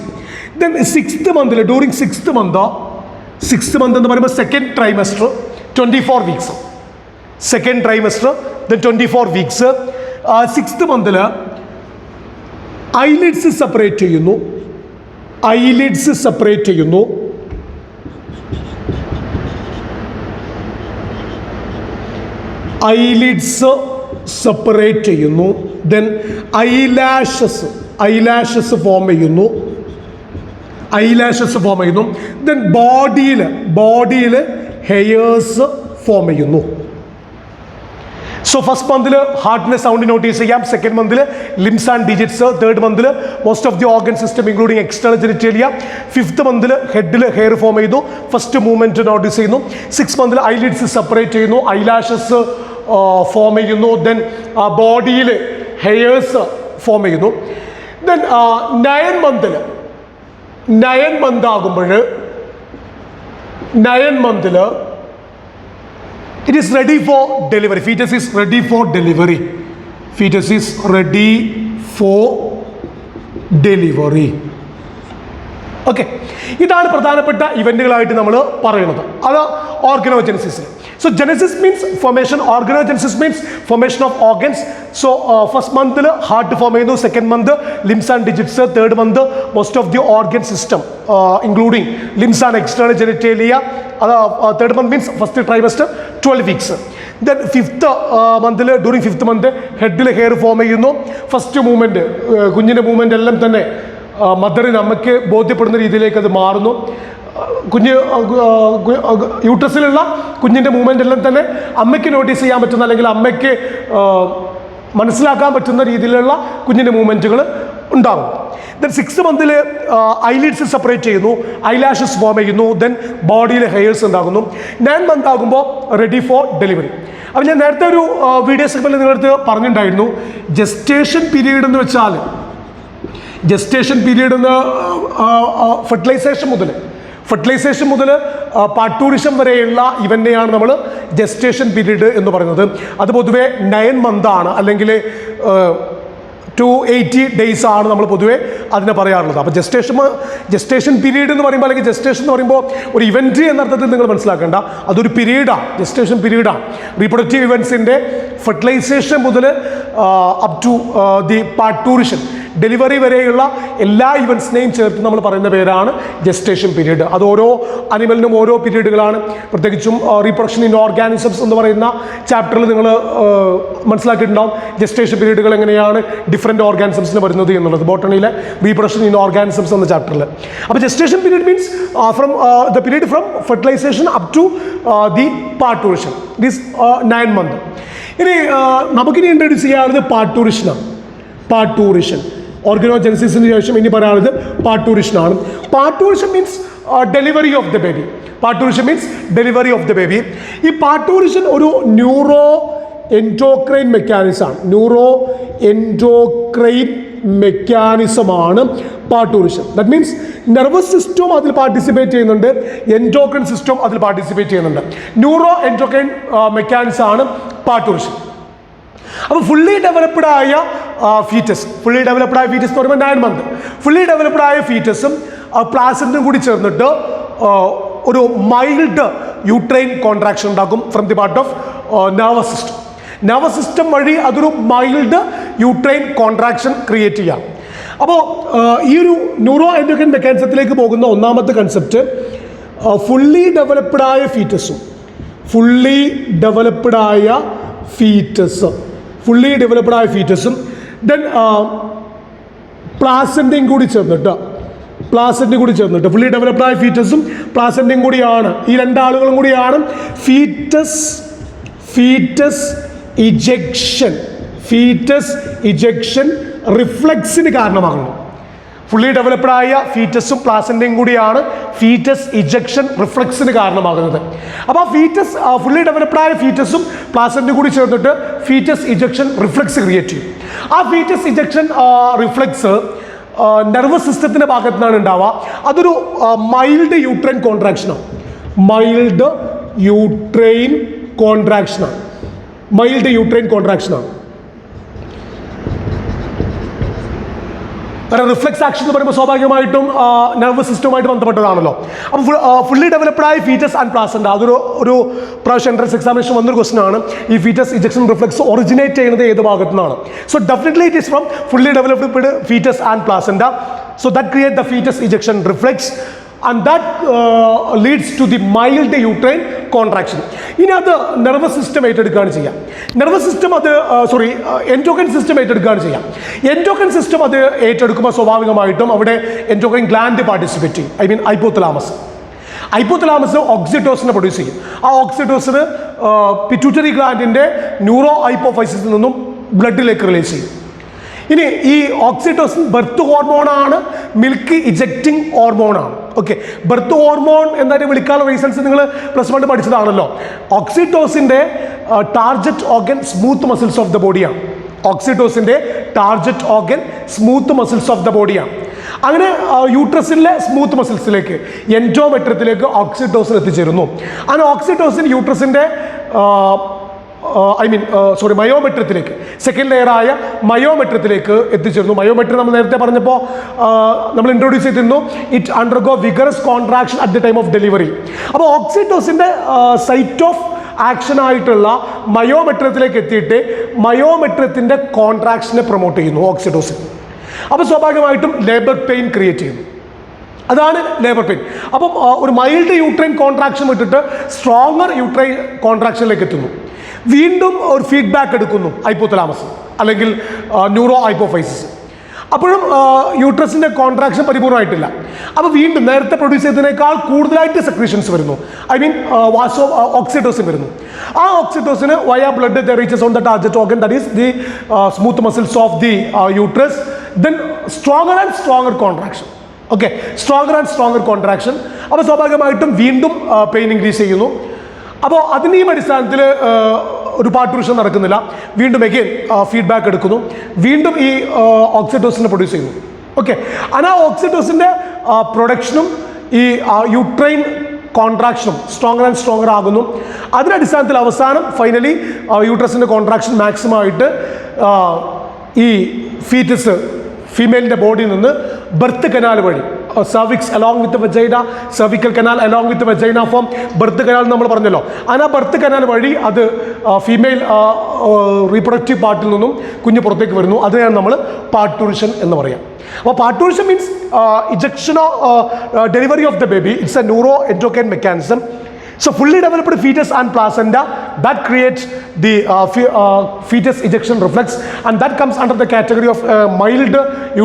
ദെൻ സിക്സ്ത് മന്തിൽ, ഡ്യൂറിങ് സിക്സ്ത് മന്ത് എന്ന് പറയുമ്പോൾ second trimester, 24 weeks. Second trimester, then 24 weeks. Sixth മന്തിൽ ഐലിഡ്സ് സെപ്പറേറ്റ് ചെയ്യുന്നു. ഐലിഡ്സ് സെപ്പറേറ്റ് ചെയ്യുന്നു. ദെൻ ഐലാഷസ് ഫോം ചെയ്യുന്നു. ദെൻ ബോഡിയിൽ ഹെയേഴ്സ് ഫോം ചെയ്യുന്നു. സോ ഫസ്റ്റ് മന്തിൽ ഹാർട്ടിൻ്റെ സൗണ്ട് നോട്ടീസ് ചെയ്യാം. സെക്കൻഡ് മന്തിൽ ലിംസ് ആൻഡ് ഡിജിറ്റ്സ്. തേർഡ് മന്തിൽ most of the organ system including external genitalia. Fifth മന്തിൽ ഹെഡിൽ ഹെയർ ഫോം ചെയ്തു, ഫസ്റ്റ് മൂവ്മെൻറ്റ് നോട്ടീസ് ചെയ്യുന്നു. സിക്സ് മന്തിൽ ഐലിഡ്സ് സെപ്പറേറ്റ് ചെയ്യുന്നു, ഐലാഷസ് ഫോം ചെയ്യുന്നു. ദെൻ ബോഡിയിൽ ഹെയേഴ്സ് ഫോം ചെയ്യുന്നു. ദെൻ 9 മന്ത് ആകുമ്പോൾ it is ready for delivery. Fetus is ready for delivery. Okay. ഇതാണ് പ്രധാനപ്പെട്ട ഇവൻറ്റുകളായിട്ട് നമ്മൾ പറയുന്നത്. അത് organogenesis. So genesis means formation, organogenesis means formation of organs. So first മന്തിൽ ഹാർട്ട് ഫോം ചെയ്യുന്നു, second month limbs and digits, third month most of the organ system including limbs and external genitalia. അത് third month means first trimester, 12 weeks. Then during fifth month ഹെഡിൽ hair form ചെയ്യുന്നു. First movement, കുഞ്ഞിൻ്റെ movement എല്ലാം തന്നെ മദറിന്, അമ്മയ്ക്ക് ബോധ്യപ്പെടുന്ന രീതിയിലേക്ക് അത് മാറുന്നു. യൂട്രസിലുള്ള കുഞ്ഞിൻ്റെ മൂവ്മെൻ്റ് എല്ലാം തന്നെ അമ്മയ്ക്ക് നോട്ടീസ് ചെയ്യാൻ പറ്റുന്ന, അല്ലെങ്കിൽ അമ്മയ്ക്ക് മനസ്സിലാക്കാൻ പറ്റുന്ന രീതിയിലുള്ള കുഞ്ഞിൻ്റെ മൂവ്മെൻറ്റുകൾ ഉണ്ടാകും. ദെൻ സിക്സ് മന്തിൽ ഐലിഡ്സ് സെപ്പറേറ്റ് ചെയ്യുന്നു, ഐലാഷസ് ഫോം ചെയ്യുന്നു. ദെൻ ബോഡിയിൽ ഹെയർസ് ഉണ്ടാകുന്നു. 9 മന്ത് ആകുമ്പോൾ റെഡി ഫോർ ഡെലിവറി. അപ്പോൾ ഞാൻ നേരത്തെ ഒരു വീഡിയോ സെഗ്മെൻറ്റിൽ നിങ്ങളടുത്ത് പറഞ്ഞിട്ടുണ്ടായിരുന്നു, ജസ്റ്റേഷൻ പീരീഡ് എന്ന് വെച്ചാൽ ഫെർട്ടിലൈസേഷൻ മുതൽ പാർട്ടൂറിഷം വരെയുള്ള ഇവൻ്റെയാണ് നമ്മൾ ജസ്റ്റേഷൻ പീരീഡ് എന്ന് പറയുന്നത്. അത് പൊതുവെ 9 മന്താണ്, അല്ലെങ്കിൽ 280 days ആണ് നമ്മൾ പൊതുവെ അതിനെ പറയാറുള്ളത്. അപ്പോൾ ജസ്റ്റേഷൻ പീരീഡ് എന്ന് പറയുമ്പോൾ, അല്ലെങ്കിൽ ജസ്റ്റേഷൻ എന്ന് പറയുമ്പോൾ ഒരു ഇവൻറ്റ് എന്ന അർത്ഥത്തിൽ നിങ്ങൾ മനസ്സിലാക്കേണ്ട, അതൊരു പീരീഡാണ്, ജസ്റ്റേഷൻ പീരീഡാണ്. റീപ്രൊഡക്റ്റീവ് ഇവൻസിൻ്റെ ഫെർട്ടിലൈസേഷൻ മുതൽ അപ് ടു ദി പാർട്ടൂറിഷൻ, ഡെലിവറി വരെയുള്ള എല്ലാ ഇവൻസിനെയും ചേർത്ത് നമ്മൾ പറയുന്ന പേരാണ് ജസ്റ്റേഷൻ പീരീഡ്. അത് ഓരോ അനിമലിനും ഓരോ പീരീഡുകളാണ്. പ്രത്യേകിച്ചും റീപ്രൊഡക്ഷൻ ഇൻ ഓർഗാനിസംസ് എന്ന് പറയുന്ന ചാപ്റ്ററിൽ നിങ്ങൾ മനസ്സിലാക്കിയിട്ടുണ്ടാവും ജസ്റ്റേഷൻ പീരീഡുകൾ എങ്ങനെയാണ് ഡിഫറെൻറ്റ് ഓർഗാനിസംസിന് വരുന്നത് എന്നുള്ളത്, ബോട്ടണിയിലെ റീപ്രൊഡക്ഷൻ ഇൻ ഓർഗാനിസംസ് എന്ന ചാപ്റ്ററിൽ. അപ്പോൾ gestation period means from the period from fertilization up to the parturition, this 9 months. ഇനി നമുക്കിനി ഇൻട്രൊഡ്യൂസ് ചെയ്യാറുള്ളത് പാർട്ടൂറിഷനാണ്. പാർട്ടൂറിഷൻ ഓർഗനോജെനസിസിന് ശേഷം ഇനി പറയാനുള്ളത് പാർട്ടൂറിഷനാണ്. Parturition means delivery of the baby. Parturition means delivery of the baby. ഈ പാർട്ടൂറിഷൻ ഒരു ന്യൂറോ എൻഡോക്രൈൻ മെക്കാനിസമാണ്. ന്യൂറോ എൻഡോക്രൈൻ മെക്കാനിസമാണ് parturition. That means nervous system അതിൽ പാർട്ടിസിപ്പേറ്റ് ചെയ്യുന്നുണ്ട്, എൻഡോക്രൈൻ സിസ്റ്റം അതിൽ പാർട്ടിസിപ്പേറ്റ് ചെയ്യുന്നുണ്ട്. ന്യൂറോ എൻഡോക്രൈൻ മെക്കാനിസമാണ് പാർട്ടൂറിഷൻ. അപ്പോൾ ഫുള്ളി ഡെവലപ്ഡ് ആയ ഫീറ്റസ്, ഫുള്ളി ഡെവലപ്ഡ് ആയ ഫീറ്റസ് എന്ന് പറയുമ്പോൾ 9 months, ഫുള്ളി ഡെവലപ്ഡ് ആയ ഫീറ്റസും പ്ലാസന്റും കൂടി ചേർന്നിട്ട് ഒരു മൈൽഡ് യൂട്രൈൻ കോൺട്രാക്ഷൻ ഉണ്ടാക്കും from the part of nervous system. Nervous system വഴി അതൊരു മൈൽഡ് യൂട്രൈൻ കോൺട്രാക്ഷൻ ക്രിയേറ്റ് ചെയ്യാം. അപ്പോൾ ഈ ഒരു ന്യൂറോ എൻഡോക്രൈൻ മെക്കാനിസത്തിലേക്ക് പോകുന്ന ഒന്നാമത്തെ കൺസെപ്റ്റ് ഫുള്ളി ഡെവലപ്ഡ് ആയ ഫീറ്റസും ഫുള്ളി ഡെവലപ്ഡ് ആയ ഫീറ്റസും ദെൻ പ്ലാസന്റയും കൂടി ചേർന്നിട്ട് ഫുള്ളി ഡെവലപ്ഡ് ആയ ഫീറ്റസും പ്ലാസന്റയും കൂടിയാണ്, ഈ രണ്ടാളുകളും കൂടിയാണ് ഫീറ്റസ് ഇജെക്ഷൻ റിഫ്ലക്സിന് കാരണമാകുന്നു. ഫുള്ളി ഡെവലപ്ഡ് ആയ ഫീറ്റസും പ്ലാസന്റയും കൂടിയാണ് ഫീറ്റസ് ഇജെക്ഷൻ റിഫ്ലക്സിന് കാരണമാകുന്നത്. അപ്പോൾ ഫീറ്റസ് ഫുള്ളി ഡെവലപ്ഡ് ആയ ഫീറ്റസും പ്ലാസന്റയും കൂടി ചേർന്നിട്ട് ഫീറ്റസ് ഇജെക്ഷൻ റിഫ്ലക്സ് ക്രിയേറ്റ് ചെയ്യും. ആ ഫീറ്റസ് ഇജെക്ഷൻ റിഫ്ലക്സ് നെർവസ് സിസ്റ്റത്തിൻ്റെ ഭാഗത്തു നിന്നാണ് ഉണ്ടാവുക. അതൊരു മൈൽഡ് യൂട്രൈൻ കോൺട്രാക്ഷനാണ്. കാരണം റിഫ്ലെക്സ് ആക്ഷൻ എന്ന് പറയുമ്പോൾ സ്വാഭാവികമായിട്ടും നെർവസ് സിസ്റ്റവുമായിട്ട് ബന്ധപ്പെട്ടതാണല്ലോ. അപ്പോൾ ഫുള്ളി ഡെവലപ്ഡ് ആയ ഫീറ്റസ് ആൻഡ് പ്ലാസന്റ, അതൊരു പ്രാവശ്യം എൻട്രൻസ് എക്സാമിനേഷൻ വന്നൊരു ക്വസ്റ്റൻ ആണ്. ഈ ഫീറ്റസ് ഇജെക്ഷൻ റിഫ്ലെക്സ് ഒറിജിനേറ്റ് ചെയ്യുന്നത് ഏത് ഭാഗത്തു നിന്നാണ്? So definitely it is from fully developed foetus and placenta. So that create the foetus ejection reflex and that leads to the mild uterine contraction. ഇനി അത് nervous system ഏറ്റെടുക്കുകയാണ് ചെയ്യുക. Nervous system അത് endocrine system ഏറ്റെടുക്കുകയാണ് ചെയ്യുക. Endocrine system അത് ഏറ്റെടുക്കുമ്പോൾ സ്വാഭാവികമായിട്ടും അവിടെ endocrine gland participate ചെയ്യും. I mean hypothalamus ഓക്സിറ്റോസിനെ produce ചെയ്യും. ആ ഓക്സിറ്റോസിന് പിറ്റ്യൂട്ടറി ഗ്ലാൻഡിൻ്റെ ന്യൂറോ ഹൈപ്പോഫൈസിസിൽ നിന്നും ബ്ലഡിലേക്ക് റിലീസ് ചെയ്യും. ഇനി ഈ ഓക്സിറ്റോസിൻ ബർത്ത് ഹോർമോണാണ്, മിൽക്ക് ഇജക്റ്റിംഗ് ഹോർമോണാണ്. ഓക്കെ, ബർത്ത് ഹോർമോൺ എന്നായിട്ട് വിളിക്കാനുള്ള റീസൺസ് നിങ്ങൾ +1 പഠിച്ചതാണല്ലോ. ഓക്സിറ്റോസിൻ്റെ target organ smooth muscles of the ബോഡിയാണ്. അങ്ങനെ യൂട്രസിലെ സ്മൂത്ത് മസിൽസിലേക്ക് എൻഡോമെട്രിയത്തിലേക്ക് ഓക്സിറ്റോസിൻ എത്തിച്ചേരുന്നു. അങ്ങനെ ഓക്സിറ്റോസിൻ യൂട്രസിൻ്റെ മയോമെട്രിയത്തിലേക്ക്, സെക്കൻഡ് ലെയറായ മയോമെട്രിയത്തിലേക്ക് എത്തിച്ചേരുന്നു. മയോമെട്രി നമ്മൾ നേരത്തെ പറഞ്ഞപ്പോൾ നമ്മൾ ഇൻട്രൊഡ്യൂസ് ചെയ്തിരുന്നു. It undergo vigorous contraction at the time of delivery. അപ്പോൾ ഓക്സിറ്റോസിൻ്റെ സൈറ്റ് ഓഫ് ആക്ഷൻ ആയിട്ടുള്ള മയോമെട്രിയത്തിലേക്ക് എത്തിയിട്ട് മയോമെട്രിയത്തിൻ്റെ കോൺട്രാക്ഷനെ പ്രൊമോട്ട് ചെയ്യുന്നു ഓക്സിറ്റോസിൻ. അപ്പോൾ സ്വാഭാവികമായിട്ടും ലേബർ പെയിൻ ക്രിയേറ്റ് ചെയ്യുന്നു. അതാണ് ലേബർ പെയിൻ. അപ്പം ഒരു മൈൽഡ് യൂട്രൈൻ കോൺട്രാക്ഷൻ വിട്ടിട്ട് സ്ട്രോങ്ങർ യൂട്രൈൻ കോൺട്രാക്ഷനിലേക്ക് എത്തുന്നു. വീണ്ടും ഒരു ഫീഡ്ബാക്ക് എടുക്കുന്നു ഹൈപ്പോതലാമസ് അല്ലെങ്കിൽ ന്യൂറോ ഹൈപ്പോഫൈസിസ്. അപ്പോഴും യൂട്രസിൻ്റെ കോൺട്രാക്ഷൻ പരിപൂർണ്ണമായിട്ടില്ല. അപ്പോൾ വീണ്ടും നേരത്തെ പ്രൊഡ്യൂസ് ചെയ്തതിനേക്കാൾ കൂടുതലായിട്ട് സെക്രീഷൻസ് വരുന്നു. ഐ മീൻ ഓക്സിറ്റോസിൻ വരുന്നു. ആ ഓക്സിറ്റോസിന് വയ blood the reaches on the target organ, that is the smooth muscles of the uterus. Then stronger and stronger contraction. Okay, stronger and stronger contraction. അപ്പോൾ സ്വാഭാവികമായിട്ടും വീണ്ടും പെയിൻ ഇൻക്രീസ് ചെയ്യുന്നു. അപ്പോൾ അതിൻ്റെയും അടിസ്ഥാനത്തിൽ ഒരു പാർട്ടൂറിഷൻ നടക്കുന്നില്ല. വീണ്ടും എഗെയിൻ ഫീഡ്ബാക്ക് എടുക്കുന്നു. വീണ്ടും ഈ ഓക്സിറ്റോസിനെ പ്രൊഡ്യൂസ് ചെയ്യുന്നു. ഓക്കെ, ആ ഓക്സിറ്റോസിൻ്റെ പ്രൊഡക്ഷനും ഈ യൂട്രൈൻ കോൺട്രാക്ഷനും സ്ട്രോങ്ങർ ആൻഡ് സ്ട്രോങ്ങർ ആകുന്നു. അതിൻ്റെ അടിസ്ഥാനത്തിൽ അവസാനം ഫൈനലി യൂട്രസിൻ്റെ കോൺട്രാക്ഷൻ മാക്സിമം ആയിട്ട് ഈ ഫീറ്റസ് ഫീമെയിലിൻ്റെ ബോഡിയിൽ നിന്ന് ബർത്ത് കനാൽ വഴി cervix along with vagina, cervical canal along with vagina form birth canal നമ്മൾ പറഞ്ഞല്ലോ. ആ ബർത്ത് കനാൽ വഴി അത് ഫീമെയിൽ റീപ്രൊഡക്റ്റീവ് പാർട്ടിൽ നിന്നും കുഞ്ഞ് പുറത്തേക്ക് വരുന്നു. അതിനെയാണ് നമ്മൾ പാർട്ടൂർഷൻ എന്ന് പറയാം. അപ്പോൾ parturition means ejection delivery of the baby. It's a neuroendocrine mechanism. So fully developed fetus and placenta that creates the fetus ejection reflex, and that comes under the category of mild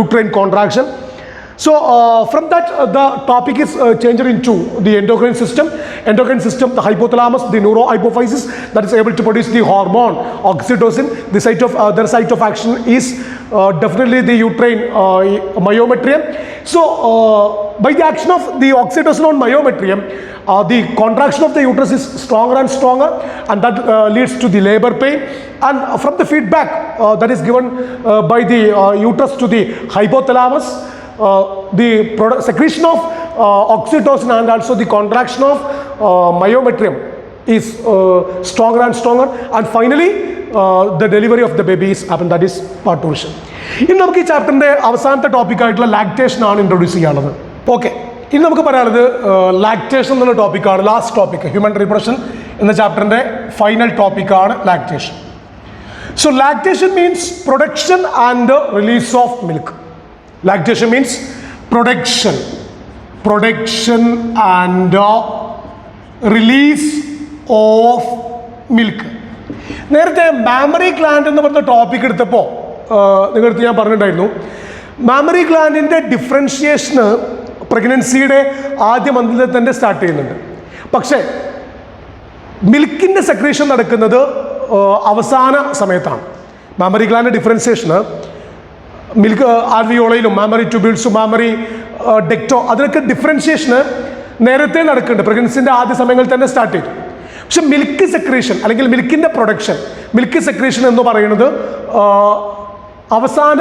uterine contraction. So from that the topic is changed into the endocrine system. Endocrine system, the hypothalamus, the neurohypophysis that is able to produce the hormone oxytocin. The site of action is definitely the uterine myometrium. So by the action of the oxytocin on myometrium, the contraction of the uterus is stronger and stronger, and that leads to the labor pain. And from the feedback that is given by the uterus to the hypothalamus, the secretion of oxytocin and also the contraction of myometrium is stronger and stronger, and finally the delivery of the baby is happen. That is parturition. ഇനി നമുക്ക് ഈ ചാപ്റ്ററിൻ്റെ അവസാനത്തെ ടോപ്പിക്കായിട്ടുള്ള lactation ആണ് introduce ചെയ്യാനുള്ളത്. Okay, ഇനി നമുക്ക് പറയാനുള്ളത് ലാക്ടേഷൻ എന്നുള്ള ടോപ്പിക്കാണ്. ലാസ്റ്റ് ടോപ്പിക് ഹ്യൂമൻ റീപ്രൊഡക്ഷൻ എന്ന ചാപ്റ്ററിൻ്റെ ഫൈനൽ ടോപ്പിക്കാണ് lactation. So lactation means production and release of milk. Lactation means production and release of milk. നേരത്തെ മാമറി ഗ്ലാൻഡ് എന്ന് പറഞ്ഞ ടോപ്പിക് എടുത്തപ്പോൾ നിങ്ങളടുത്ത് ഞാൻ പറഞ്ഞിട്ടുണ്ടായിരുന്നു, മാമറി ഗ്ലാൻഡിൻ്റെ ഡിഫറൻഷിയേഷന് പ്രഗ്നൻസിയുടെ ആദ്യ മന്തിൽ തന്നെ സ്റ്റാർട്ട് ചെയ്യുന്നുണ്ട്. പക്ഷേ മിൽക്കിൻ്റെ സെക്രീഷൻ നടക്കുന്നത് അവസാന സമയത്താണ്. മാമറി ഗ്ലാൻഡ് ഡിഫറൻഷിയേഷന് മിൽക്ക് ആൽവിയോളയിലും മാമറി ട്യൂബ്യൂൾസും മാമറി ഡെക്ടോ അതിനൊക്കെ ഡിഫറൻഷിയേഷന് നേരത്തെ നടക്കുന്നുണ്ട്. പ്രഗ്നൻസിൻ്റെ ആദ്യ സമയങ്ങളിൽ തന്നെ സ്റ്റാർട്ട് ചെയ്തു. പക്ഷെ മിൽക്ക് സെക്രീഷൻ അല്ലെങ്കിൽ മിൽക്കിൻ്റെ പ്രൊഡക്ഷൻ, മിൽക്ക് സെക്രീഷൻ എന്ന് പറയുന്നത് അവസാന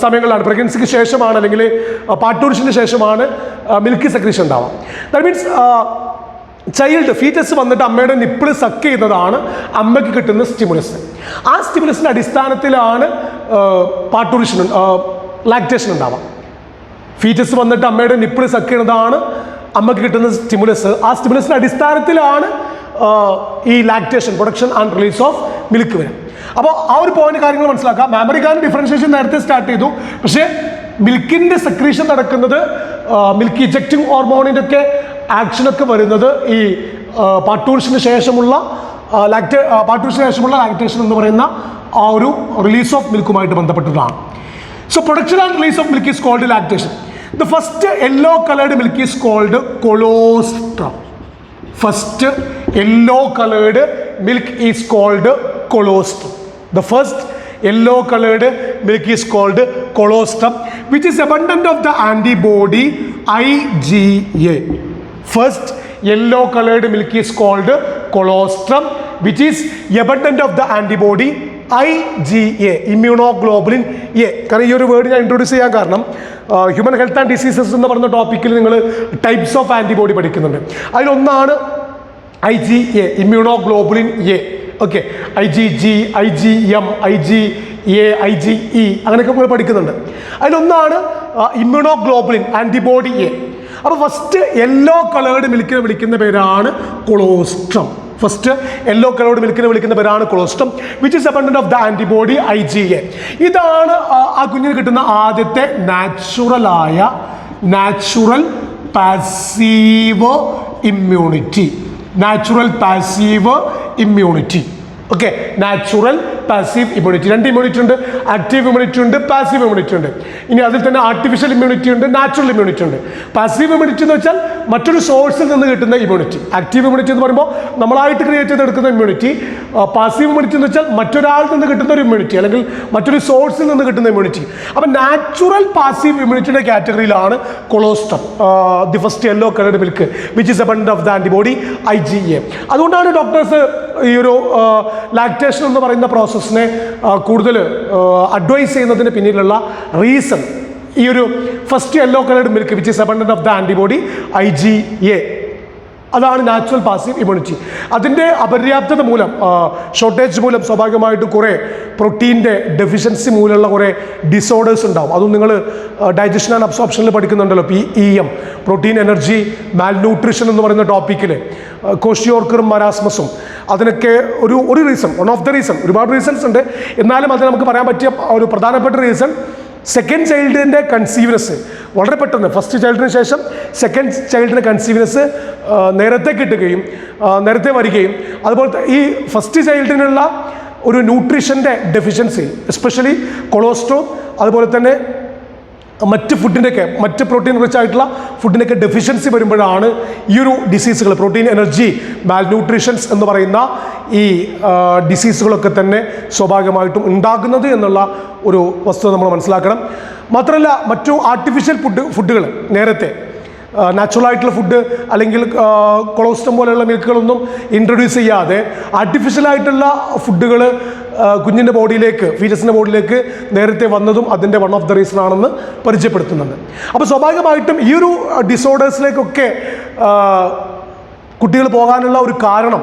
സമയങ്ങളിലാണ്. പ്രഗ്നൻസിക്ക് ശേഷമാണ് അല്ലെങ്കിൽ പാർട്ടൂർഷന് ശേഷമാണ് മിൽക്ക് സെക്രീഷൻ ഉണ്ടാവുക. ദാറ്റ് മീൻസ് ചൈൽഡ് ഫീറ്റസ് വന്നിട്ട് അമ്മയുടെ നിപ്പിൾ സക്ക് ചെയ്യുന്നതാണ് അമ്മയ്ക്ക് കിട്ടുന്ന സ്റ്റിമുലസ്. ആ സ്റ്റിമുലസിൻ്റെ അടിസ്ഥാനത്തിലാണ് പാർട്ടൂർഷൻ ലാക്ടേഷൻ ഉണ്ടാവുക. ഫീറ്റസ് വന്നിട്ട് അമ്മയുടെ നിപ്പിൾ സക്ക് ചെയ്യുന്നതാണ് അമ്മയ്ക്ക് കിട്ടുന്ന സ്റ്റിമുലസ്. ആ സ്റ്റിമുലസിൻ്റെ അടിസ്ഥാനത്തിലാണ് ഈ lactation, production and release of milk വരും. അപ്പോൾ ആ ഒരു പോയിന്റ് കാര്യങ്ങൾ മനസ്സിലാക്കാം. മാമറി ഗ്ലാൻഡ് ഡിഫറൻഷിയേഷൻ നേരത്തെ സ്റ്റാർട്ട് ചെയ്തു. പക്ഷേ മിൽക്കിൻ്റെ സെക്രീഷൻ നടക്കുന്നത്, മിൽക്ക് ഇജക്റ്റിംഗ് ഹോർമോണിൻ്റെ ഒക്കെ ആക്ഷനൊക്കെ വരുന്നത് ഈ പാർട്ടൂർഷന് ശേഷമുള്ള ലാക്ടേഷൻ എന്ന് പറയുന്ന ആ ഒരു റിലീസ് ഓഫ് മിൽക്കുമായിട്ട് ബന്ധപ്പെട്ടതാണ്. So production and release of milk is called lactation. The first yellow coloured milk is called colostrum. First yellow coloured milk is called colostrum. The first yellow colored milk is called colostrum, which is abundant of the antibody IgA. First yellow colored milk is called colostrum, which is abundant of the antibody IgA, immunoglobulin A. കാരണം ഈ ഒരു word ഞാൻ introduce ചെയ്യാൻ കാരണം human health and diseases എന്ന് പറയുന്ന ടോപ്പിക്കിൽ നിങ്ങൾ ടൈപ്സ് ഓഫ് ആൻറ്റിബോഡി പഠിക്കുന്നുണ്ട്. അതിലൊന്നാണ് IgA, immunoglobulin A. ഓക്കെ, IgG, IgM, IgA, IgE അങ്ങനെയൊക്കെ നമ്മൾ പഠിക്കുന്നുണ്ട്. അതിലൊന്നാണ് ഇമ്മ്യൂണോഗ്ലോബുലിൻ ആൻറ്റിബോഡി എ. അപ്പോൾ ഫസ്റ്റ് യെല്ലോ കളേർഡ് മിൽക്കിനെ വിളിക്കുന്ന പേരാണ് കൊളോസ്ട്രം. ഫസ്റ്റ് യെല്ലോ കളേർഡ് മിൽക്കിനെ വിളിക്കുന്ന പേരാണ് colostrum, which is abundant of the antibody IgA. ഇതാണ് ആ കുഞ്ഞിന് കിട്ടുന്ന ആദ്യത്തെ natural passive immunity. Okay, natural passive immunity. രണ്ട് ഇമ്മ്യൂണിറ്റി ഉണ്ട്, ആക്റ്റീവ് ഇമ്മ്യൂണിറ്റി ഉണ്ട്, പാസീവ് ഇമ്മ്യൂണിറ്റി ഉണ്ട്. ഇനി അതിൽ തന്നെ ആർട്ടിഫിഷ്യൽ ഇമ്മ്യൂണിറ്റി ഉണ്ട്, നാച്ചുറൽ ഇമ്മ്യൂണിറ്റി ഉണ്ട്. പാസീവ് ഇമ്മ്യൂണിറ്റി എന്ന് വെച്ചാൽ മറ്റൊരു സോഴ്സിൽ നിന്ന് കിട്ടുന്ന ഇമ്മ്യൂണിറ്റി. ആക്റ്റീവ് ഇമ്മ്യൂണിറ്റി എന്ന് പറയുമ്പോൾ നമ്മളായിട്ട് ക്രിയേറ്റ് ചെയ്തെടുക്കുന്ന ഇമ്മ്യൂണിറ്റി. പാസീവ് ഇമ്മ്യൂണിറ്റി എന്ന് വെച്ചാൽ മറ്റൊരാളിൽ നിന്ന് കിട്ടുന്ന ഒരു ഇമ്മ്യൂണിറ്റി അല്ലെങ്കിൽ മറ്റൊരു സോഴ്സിൽ നിന്ന് കിട്ടുന്ന ഇമ്മ്യൂണിറ്റി. അപ്പം നാച്ചുറൽ പാസീവ് ഇമ്മ്യൂണിറ്റിയുടെ കാറ്റഗറിയിലാണ് colostrum, the first yellow coloured milk which is abundant of the antibody IgA. അതുകൊണ്ടാണ് ഡോക്ടേഴ്സ് ഈ ഒരു ലാക്ടേഷൻ എന്ന് പറയുന്ന പ്രോസസ്സിനെ കൂടുതൽ അഡ്വൈസ് ചെയ്യുന്നതിന് പിന്നിലുള്ള റീസൺ ഈ ഒരു first yellow coloured milk which is abundant of the antibody IgA. അതാണ് നാച്ചുറൽ പാസീവ് ഇമ്മ്യൂണിറ്റി. അതിൻ്റെ അപര്യാപ്തത മൂലം, ഷോർട്ടേജ് മൂലം സ്വാഭാവികമായിട്ടും കുറേ പ്രോട്ടീൻ്റെ ഡെഫിഷ്യൻസി മൂലമുള്ള കുറേ ഡിസോർഡേഴ്സ് ഉണ്ടാവും. അതും നിങ്ങൾ ഡൈജഷൻ ആൻഡ് അബ്സോർപ്ഷനിൽ പഠിക്കുന്നുണ്ടല്ലോ, PEM, പ്രോട്ടീൻ എനർജി മാൽന്യൂട്രീഷൻ എന്ന് പറയുന്ന ടോപ്പിക്കിൽ, കോഷിയോർക്കറും മരാസ്മസും. അതിനൊക്കെ ഒരു reason, one of the reason, ഒരുപാട് റീസൺസ് ഉണ്ട്, എന്നാലും അത് നമുക്ക് പറയാൻ പറ്റിയ ഒരു പ്രധാനപ്പെട്ട റീസൺ സെക്കൻഡ് ചൈൽഡിൻ്റെ കൺസീവ്നെസ് വളരെ പെട്ടെന്ന്, ഫസ്റ്റ് ചൈൽഡിന് ശേഷം സെക്കൻഡ് ചൈൽഡിൻ്റെ കൺസീവ്നെസ് നേരത്തെ കിട്ടുകയും നേരത്തെ വരികയും, അതുപോലെ ഈ ഫസ്റ്റ് ചൈൽഡിനുള്ള ഒരു ന്യൂട്രീഷൻ്റെ ഡെഫിഷ്യൻസി, എസ്പെഷ്യലി കൊളസ്ട്രോൾ, അതുപോലെ തന്നെ മറ്റ് ഫുഡിൻ്റെയൊക്കെ, മറ്റ് പ്രോട്ടീൻ റിച്ച് ആയിട്ടുള്ള ഫുഡിൻ്റെയൊക്കെ ഡെഫിഷ്യൻസി വരുമ്പോഴാണ് ഈ ഒരു ഡിസീസുകൾ, പ്രോട്ടീൻ എനർജി മാൽന്യൂട്രീഷൻസ് എന്ന് പറയുന്ന ഈ ഡിസീസുകളൊക്കെ തന്നെ സ്വാഭാവികമായിട്ടും ഉണ്ടാകുന്നത് എന്നുള്ള ഒരു വസ്തുത നമ്മൾ മനസ്സിലാക്കണം. മാത്രമല്ല മറ്റു ആർട്ടിഫിഷ്യൽ ഫുഡുകൾ നേരത്തെ നാച്ചുറൽ ആയിട്ടുള്ള ഫുഡ് അല്ലെങ്കിൽ കൊളോസ്റ്റം പോലെയുള്ള മിൽക്കുകളൊന്നും ഇൻട്രൊഡ്യൂസ് ചെയ്യാതെ ആർട്ടിഫിഷ്യലായിട്ടുള്ള ഫുഡുകൾ കുഞ്ഞിൻ്റെ ബോഡിയിലേക്ക്, ഫീറ്റസിൻ്റെ ബോഡിയിലേക്ക് നേരത്തെ വന്നതും അതിൻ്റെ വൺ ഓഫ് ദ റീസൺ ആണെന്ന് പരിചയപ്പെടുത്തുന്നുണ്ട്. അപ്പോൾ സ്വാഭാവികമായിട്ടും ഈ ഒരു ഡിസോർഡേഴ്സിലേക്കൊക്കെ കുട്ടികൾ പോകാനുള്ള ഒരു കാരണം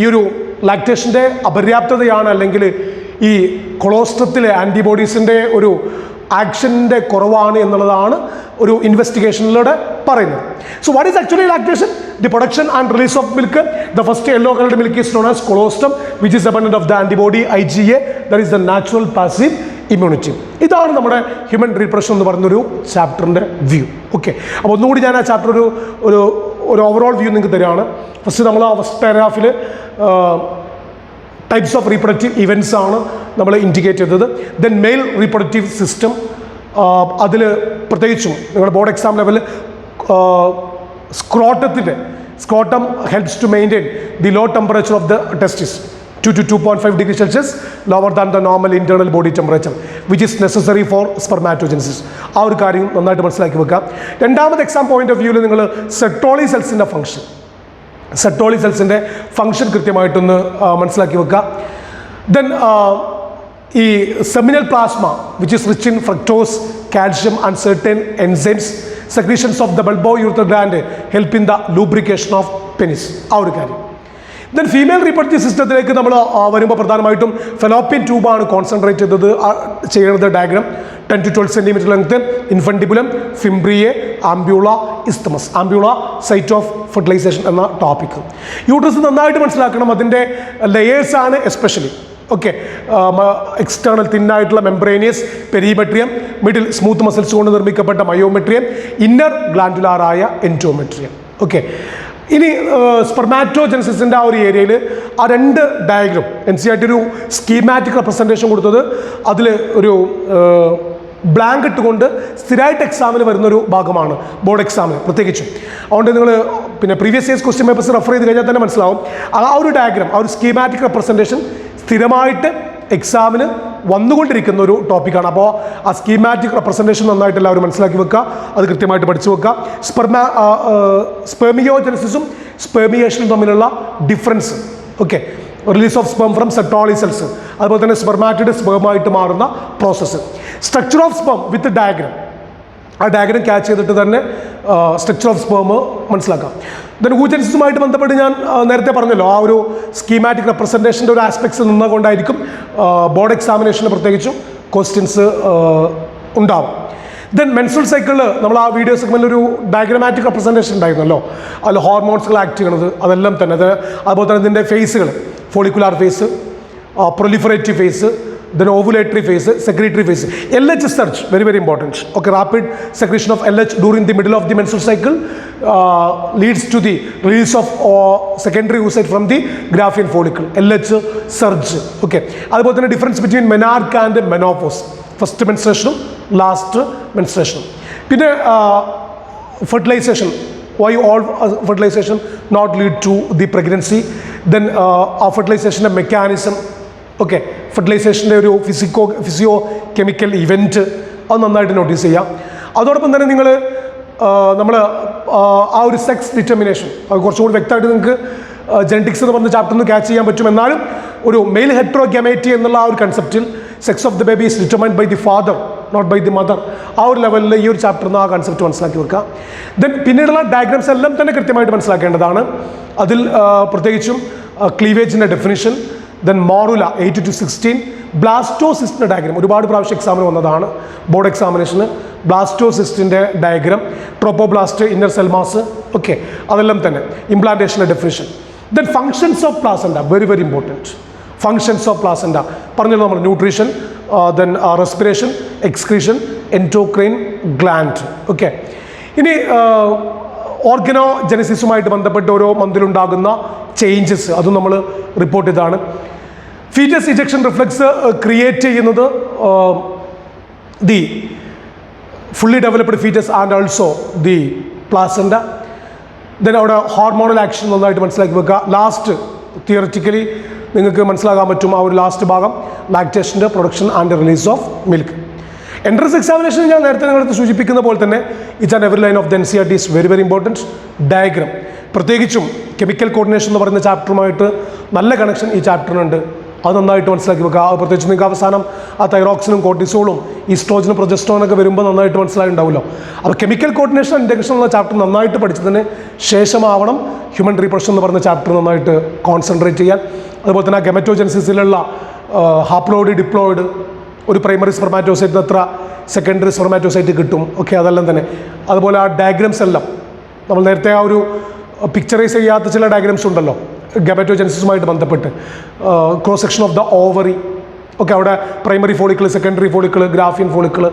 ഈ ഒരു ലാക്ടേഷൻ്റെ അപര്യാപ്തതയാണ്, അല്ലെങ്കിൽ ഈ കൊളോസ്റ്റത്തിലെ ആൻറ്റിബോഡീസിൻ്റെ ഒരു ആക്ഷൻ്റെ കുറവാണ് എന്നുള്ളതാണ് ഒരു ഇൻവെസ്റ്റിഗേഷനിലൂടെ പറയുന്നത്. So what is actually lactation? The production and release of milk. The first yellow coloured milk is known as colostrum which is abundant of the antibody IgA, that is the natural passive immunity. ഇതാണ് നമ്മുടെ human reproduction എന്ന് പറയുന്നൊരു ചാപ്റ്ററിൻ്റെ view. Okay, അപ്പോൾ ഒന്നുകൂടി ഞാൻ ആ chapter ഒരു ഓവറോൾ വ്യൂ നിങ്ങൾക്ക് തരികയാണ്. ഫസ്റ്റ് നമ്മൾ ഫസ്റ്റ് പാരഗ്രാഫിൽ ടൈപ്സ് ഓഫ് റീപ്രൊഡക്റ്റീവ് ഇവൻറ്റ്സ് ആണ് നമ്മൾ ഇൻഡിക്കേറ്റ് ചെയ്തത്. ദെൻ മെയിൽ റീപ്രൊഡക്റ്റീവ് സിസ്റ്റം, അതിൽ പ്രത്യേകിച്ചും നിങ്ങളുടെ ബോർഡ് എക്സാം ലെവലിൽ scrotum helps to maintain the low temperature of the testes 2 to 2.5 degree Celsius lower than the normal internal body temperature which is necessary for spermatogenesis. ആ ഒരു കാര്യം നന്നായിട്ട് മനസ്സിലാക്കി വെക്കാം. രണ്ടാമത് എക്സാം പോയിന്റ് ഓഫ് വ്യൂവിൽ നിങ്ങൾ സെർട്ടോളി സെൽസിൻ്റെ ഫംഗ്ഷൻ കൃത്യമായിട്ടൊന്ന് മനസ്സിലാക്കി വെക്കുക. ദെൻ ഈ seminal plasma which is rich in fructose, calcium and certain enzymes, secretions of the bulbourethral gland help in the lubrication of penis, ആ ഒരു കാര്യം. ദെൻ ഫീമെയിൽ റീപ്രൊഡക്റ്റീവ് സിസ്റ്റത്തിലേക്ക് നമ്മൾ വരുമ്പോൾ പ്രധാനമായിട്ടും ഫെലോപ്പിയൻ ട്യൂബാണ് കോൺസെൻട്രേറ്റ് ചെയ്യുന്നത് diagram. 10 to 12 centimeter length, infundibulum, fimbriae, ampulla, isthmus. Ampulla site of fertilization എന്ന ടോപ്പിക്. യൂട്രസ് നന്നായിട്ട് മനസ്സിലാക്കണം, അതിൻ്റെ ലെയേഴ്സാണ് എസ്പെഷ്യലി. ഓക്കെ, എക്സ്റ്റേണൽ തിന്നായിട്ടുള്ള membranous perimetrium, middle smooth muscles കൊണ്ട് നിർമ്മിക്കപ്പെട്ട മയോമെട്രിയം, ഇന്നർ ഗ്ലാൻഡുലാറായ എൻഡോമെട്രിയം. ഓക്കെ, ഇനി സ്പെർമാറ്റോജെനസിസിൻ്റെ ആ ഒരു ഏരിയയിൽ ആ രണ്ട് ഡയഗ്രം NCERT ഒരു സ്കീമാറ്റിക് റെപ്രസെൻറ്റേഷൻ കൊടുത്തത്, അതിൽ ഒരു ബ്ലാങ്ക് ഇട്ടുകൊണ്ട് സ്ഥിരമായിട്ട് എക്സാമിന് വരുന്നൊരു ഭാഗമാണ് ബോർഡ് എക്സാമിന് പ്രത്യേകിച്ചും. അതുകൊണ്ട് നിങ്ങൾ പിന്നെ previous years question papers refer ചെയ്ത് കഴിഞ്ഞാൽ തന്നെ മനസ്സിലാവും, ആ ഒരു ഡയഗ്രം, ആ ഒരു സ്കീമാറ്റിക് റെപ്രസെൻറ്റേഷൻ സ്ഥിരമായിട്ട് എക്സാമിന് വന്നുകൊണ്ടിരിക്കുന്ന ഒരു ടോപ്പിക്കാണ്. അപ്പോൾ ആ സ്കീമാറ്റിക് റെപ്രസെൻറ്റേഷൻ നന്നായിട്ട് എല്ലാവരും മനസ്സിലാക്കി വെക്കുക, അത് കൃത്യമായിട്ട് പഠിച്ചു വെക്കുക. സ്പെർമിയോജെനസിസും സ്പെർമിയേഷനും തമ്മിലുള്ള difference. Okay, release of sperm from Sertoli cells, അതുപോലെ തന്നെ സ്പെർമാറ്റിഡ് സ്പെർമായിട്ട് മാറുന്ന process. Structure of sperm with diagram, ആ ഡയഗ്രം ക്യാച്ച് ചെയ്തിട്ട് തന്നെ സ്ട്രക്ചർ ഓഫ് സ്പെർം മനസ്സിലാക്കാം. ദെൻ ഊജൻസിസുമായിട്ട് ബന്ധപ്പെട്ട് ഞാൻ നേരത്തെ പറഞ്ഞല്ലോ, ആ ഒരു സ്കീമാറ്റിക് റെപ്രസെൻറ്റേഷൻ്റെ ഒരു ആസ്പെക്ട്സ് നിന്നുകൊണ്ടായിരിക്കും ബോർഡ് എക്സാമിനേഷന് പ്രത്യേകിച്ചും ക്വസ്റ്റ്യൻസ് ഉണ്ടാവും. ദെൻ മെൻസ്ട്രൽ സൈക്കിളിൽ നമ്മൾ ആ വീഡിയോ സെഗ്മെൻറ്റിൽ ഒരു ഡയഗ്രമാറ്റിക് റെപ്രസെൻറ്റേഷൻ ഉണ്ടായിരുന്നല്ലോ, അതിൽ ഹോർമോൺസുകൾ ആക്ട് ചെയ്യണത് അതെല്ലാം തന്നെ, അതുപോലെ തന്നെ ഇതിൻ്റെ ഫേസുകൾ, follicular phase, proliferative phase, then ovulatory phase, secretory phase. LH surge, very very important. Okay, rapid secretion of LH during the middle of the menstrual cycle leads to the release of secondary oocyte from the Graafian follicle. LH surge. Okay, അതുപോലെ തന്നെ difference between menarche and menopause, first മെൻസ്ട്രേഷനും last മെൻസ്ട്രേഷനും. പിന്നെ fertilization, why all fertilization not lead to the pregnancy. Then fertilization mechanism. Okay, ഫെർട്ടിലൈസേഷൻ്റെ ഒരു physio chemical event, അത് നന്നായിട്ട് notice ചെയ്യാം. അതോടൊപ്പം തന്നെ നമ്മൾ ആ ഒരു സെക്സ് ഡിറ്റർമിനേഷൻ, അത് കുറച്ചുകൂടി വ്യക്തമായിട്ട് നിങ്ങൾക്ക് ജെനറ്റിക്സ് എന്ന് പറഞ്ഞ ചാപ്റ്ററിൽ നിന്ന് ക്യാച്ച് ചെയ്യാൻ പറ്റും. എന്നാലും ഒരു മെയിൽ ഹെട്രോഗമേറ്റി എന്നുള്ള ആ ഒരു കൺസെപ്റ്റിൽ sex of the baby is determined by the father not by the mother, ആ ആ ഒരു ലെവലിൽ ഈ ഒരു ചാപ്റ്ററിൽ നിന്ന് ആ കൺസെപ്റ്റ് മനസ്സിലാക്കി വെക്കുക. ദെൻ പിന്നീടുള്ള ഡയഗ്രാംസ് എല്ലാം തന്നെ കൃത്യമായിട്ട് മനസ്സിലാക്കേണ്ടതാണ്. അതിൽ പ്രത്യേകിച്ചും ക്ലീവേജിൻ്റെ ഡെഫിനിഷൻ, ദെൻ മോറുല 8 to 16, ബ്ലാസ്റ്റോസിസ്റ്റിൻ്റെ ഡയഗ്രാം ഒരുപാട് പ്രാവശ്യം എക്സാമിന് വന്നതാണ് ബോർഡ് എക്സാമിനേഷന്. ബ്ലാസ്റ്റോസിസ്റ്റിൻ്റെ diagram, trophoblast, inner cell mass, okay, അതെല്ലാം തന്നെ. ഇംപ്ലാന്റേഷൻ്റെ definition. Then functions of placenta, very very important. Functions of placenta പറഞ്ഞല്ലോ നമ്മൾ. Nutrition, then respiration, excretion, endocrine gland, okay. ഇനി ഓർഗനോജനസിസുമായിട്ട് ബന്ധപ്പെട്ട് ഓരോ മന്തിലുണ്ടാകുന്ന ചേഞ്ചസ് അതും നമ്മൾ റിപ്പോർട്ട് ചെയ്തതാണ്. ഫീറ്റസ് ഇജക്ഷൻ റിഫ്ലെക്സ് ക്രിയേറ്റ് ചെയ്യുന്നത് the fully developed foetus and also the placenta. Then അവിടെ ഹോർമോണൽ ആക്ഷൻ നന്നായിട്ട് മനസ്സിലാക്കി വെക്കുക. ലാസ്റ്റ് തിയററ്റിക്കലി നിങ്ങൾക്ക് മനസ്സിലാക്കാൻ പറ്റും ആ ഒരു ലാസ്റ്റ് ഭാഗം, ലാക്ടേഷൻ്റെ production and release of milk. Entrance examination ഞാൻ നേരത്തെ നിങ്ങളടുത്ത് സൂചിപ്പിക്കുന്ന പോലെ തന്നെ each and every line of the NCERT is very very important. Diagram പ്രത്യേകിച്ചും കെമിക്കൽ കോർഡിനേഷൻ എന്ന് പറയുന്ന ചാപ്റ്ററുമായിട്ട് നല്ല കണക്ഷൻ ഈ ചാപ്റ്ററിനുണ്ട്. അത് നന്നായിട്ട് മനസ്സിലാക്കി വെക്കുക. പ്രത്യേകിച്ച് നിങ്ങൾക്ക് അവസാനം ആ തൈറോക്സിനും കോർട്ടിസോളും ഈസ്ട്രോജനും പ്രൊജസ്ട്രോണൊക്കെ വരുമ്പോൾ നന്നായിട്ട് മനസ്സിലായിട്ടുണ്ടാവുമല്ലോ. അപ്പോൾ കെമിക്കൽ കോർഡിനേഷൻ ആൻഡ് ഇൻറ്റഗ്രേഷൻ എന്ന ചാപ്റ്റർ നന്നായിട്ട് പഠിച്ചതിന് ശേഷമാവണം ഹ്യൂമൻ റീപ്രൊഡക്ഷൻ എന്ന് പറയുന്ന ചാപ്റ്റർ നന്നായിട്ട് കോൺസെൻട്രേറ്റ് ചെയ്യാൻ. അതുപോലെ തന്നെ ആ ഗെമറ്റോജെനസിസിലുള്ള ഹാപ്ലോയിഡ്, ഡിപ്ലോയിഡ്, ഒരു പ്രൈമറി സ്പെർമാറ്റോസൈറ്റ് എത്ര സെക്കൻഡറി സ്പെർമാറ്റോസൈറ്റ് കിട്ടും, ഓക്കെ, അതെല്ലാം തന്നെ. അതുപോലെ ആ ഡയഗ്രാംസ് എല്ലാം നമ്മൾ നേരത്തെ ആ ഒരു പിക്ചറൈസ് ചെയ്യാത്ത ചില ഡയഗ്രാംസ് ഉണ്ടല്ലോ ഗെമറ്റോജെനസിസുമായിട്ട് ബന്ധപ്പെട്ട്, cross section of the ovary, okay, അവിടെ primary follicle, secondary follicle, Graafian follicle,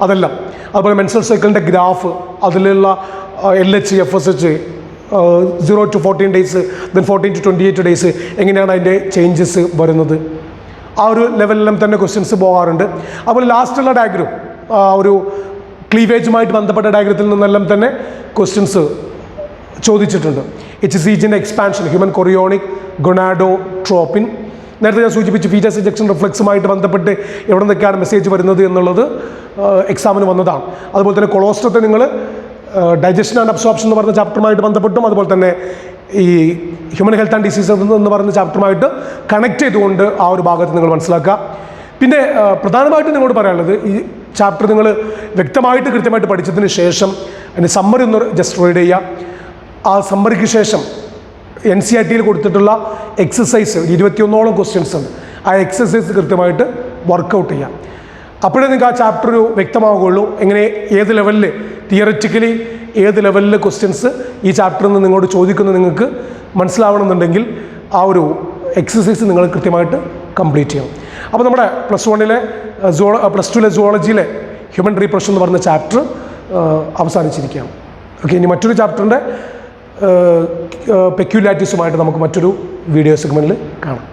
അതെല്ലാം. അതുപോലെ മെൻസ്ട്രൽ സൈക്കിളിൻ്റെ ഗ്രാഫ്, അതിലുള്ള LH, FSH, 0 to 14 days, then 14 to 28 days, എങ്ങനെയാണ് അതിൻ്റെ ചേഞ്ചസ് വരുന്നത്, ആ ഒരു ലെവലിലും തന്നെ ക്വസ്റ്റ്യൻസ് പോകാറുണ്ട്. അതുപോലെ ലാസ്റ്റുള്ള ഡയഗ്രാം, ഒരു ക്ലീവേജുമായിട്ട് ബന്ധപ്പെട്ട ഡയഗ്രത്തിൽ നിന്നെല്ലാം തന്നെ ക്വസ്റ്റ്യൻസ് ചോദിച്ചിട്ടുണ്ട്. HCGൻ്റെ എക്സ്പാൻഷൻ, ഹ്യൂമൻ കൊറിയോണിക് ഗൊണാഡോട്രോപ്പിൻ, നേരത്തെ ഞാൻ സൂചിപ്പിച്ചു ഫീറ്റസ് ഇജക്ഷൻ റിഫ്ലെക്സുമായിട്ട് ബന്ധപ്പെട്ട് എവിടെ നിന്നൊക്കെയാണ് മെസ്സേജ് വരുന്നത് എന്നുള്ളത് എക്സാമിന് വന്നതാണ്. അതുപോലെ തന്നെ കൊളോസ്റ്റത്തെ നിങ്ങൾ ഡൈജഷൻ ആൻഡ് അബ്സോർപ്ഷൻ എന്ന് പറയുന്ന ചാപ്റ്ററുമായിട്ട് ബന്ധപ്പെട്ടും അതുപോലെ തന്നെ ഈ ഹ്യൂമൻ ഹെൽത്ത് ആൻഡ് ഡിസീസ് എന്ന് പറയുന്ന ചാപ്റ്ററുമായിട്ട് കണക്ട് ചെയ്തുകൊണ്ട് ആ ഒരു ഭാഗത്ത് നിങ്ങൾ മനസ്സിലാക്കുക. പിന്നെ പ്രധാനമായിട്ടും നിങ്ങളോട് പറയാനുള്ളത്, ഈ ചാപ്റ്റർ നിങ്ങൾ വ്യക്തമായിട്ട് കൃത്യമായിട്ട് പഠിച്ചതിന് ശേഷം അതിൻ്റെ സമ്മറി ഒന്ന് ജസ്റ്റ് റീഡ് ചെയ്യുക. ആ സമ്മറിക്ക് ശേഷം NCERT കൊടുത്തിട്ടുള്ള എക്സസൈസ് 21ഓളം ക്വസ്റ്റ്യൻസ് ഉണ്ട്. ആ എക്സസൈസ് കൃത്യമായിട്ട് വർക്കൗട്ട് ചെയ്യാം. അപ്പോഴേ നിങ്ങൾക്ക് ആ ചാപ്റ്റർ ഒരു വ്യക്തമാവുകയുള്ളൂ. എങ്ങനെ ഏത് ലെവലിൽ തിയററ്റിക്കലി ഏത് ലെവലിൽ ക്വസ്റ്റ്യൻസ് ഈ ചാപ്റ്ററിൽ നിന്ന് നിങ്ങളോട് ചോദിക്കുന്നത് നിങ്ങൾക്ക് മനസ്സിലാവണമെന്നുണ്ടെങ്കിൽ ആ ഒരു എക്സസൈസ് നിങ്ങൾ കൃത്യമായിട്ട് കംപ്ലീറ്റ് ചെയ്യണം. അപ്പോൾ നമ്മുടെ +2 സുവോളജിയിലെ ഹ്യൂമൻ റീപ്രൊഡക്ഷൻ എന്ന് പറയുന്ന ചാപ്റ്റർ അവസാനിച്ചിരിക്കുകയാണ്. ഓക്കെ, ഇനി മറ്റൊരു ചാപ്റ്ററിൻ്റെ പെക്യുലാരിറ്റീസുമായിട്ട് നമുക്ക് മറ്റൊരു വീഡിയോ സെഗ്മെൻറ്റിൽ കാണാം.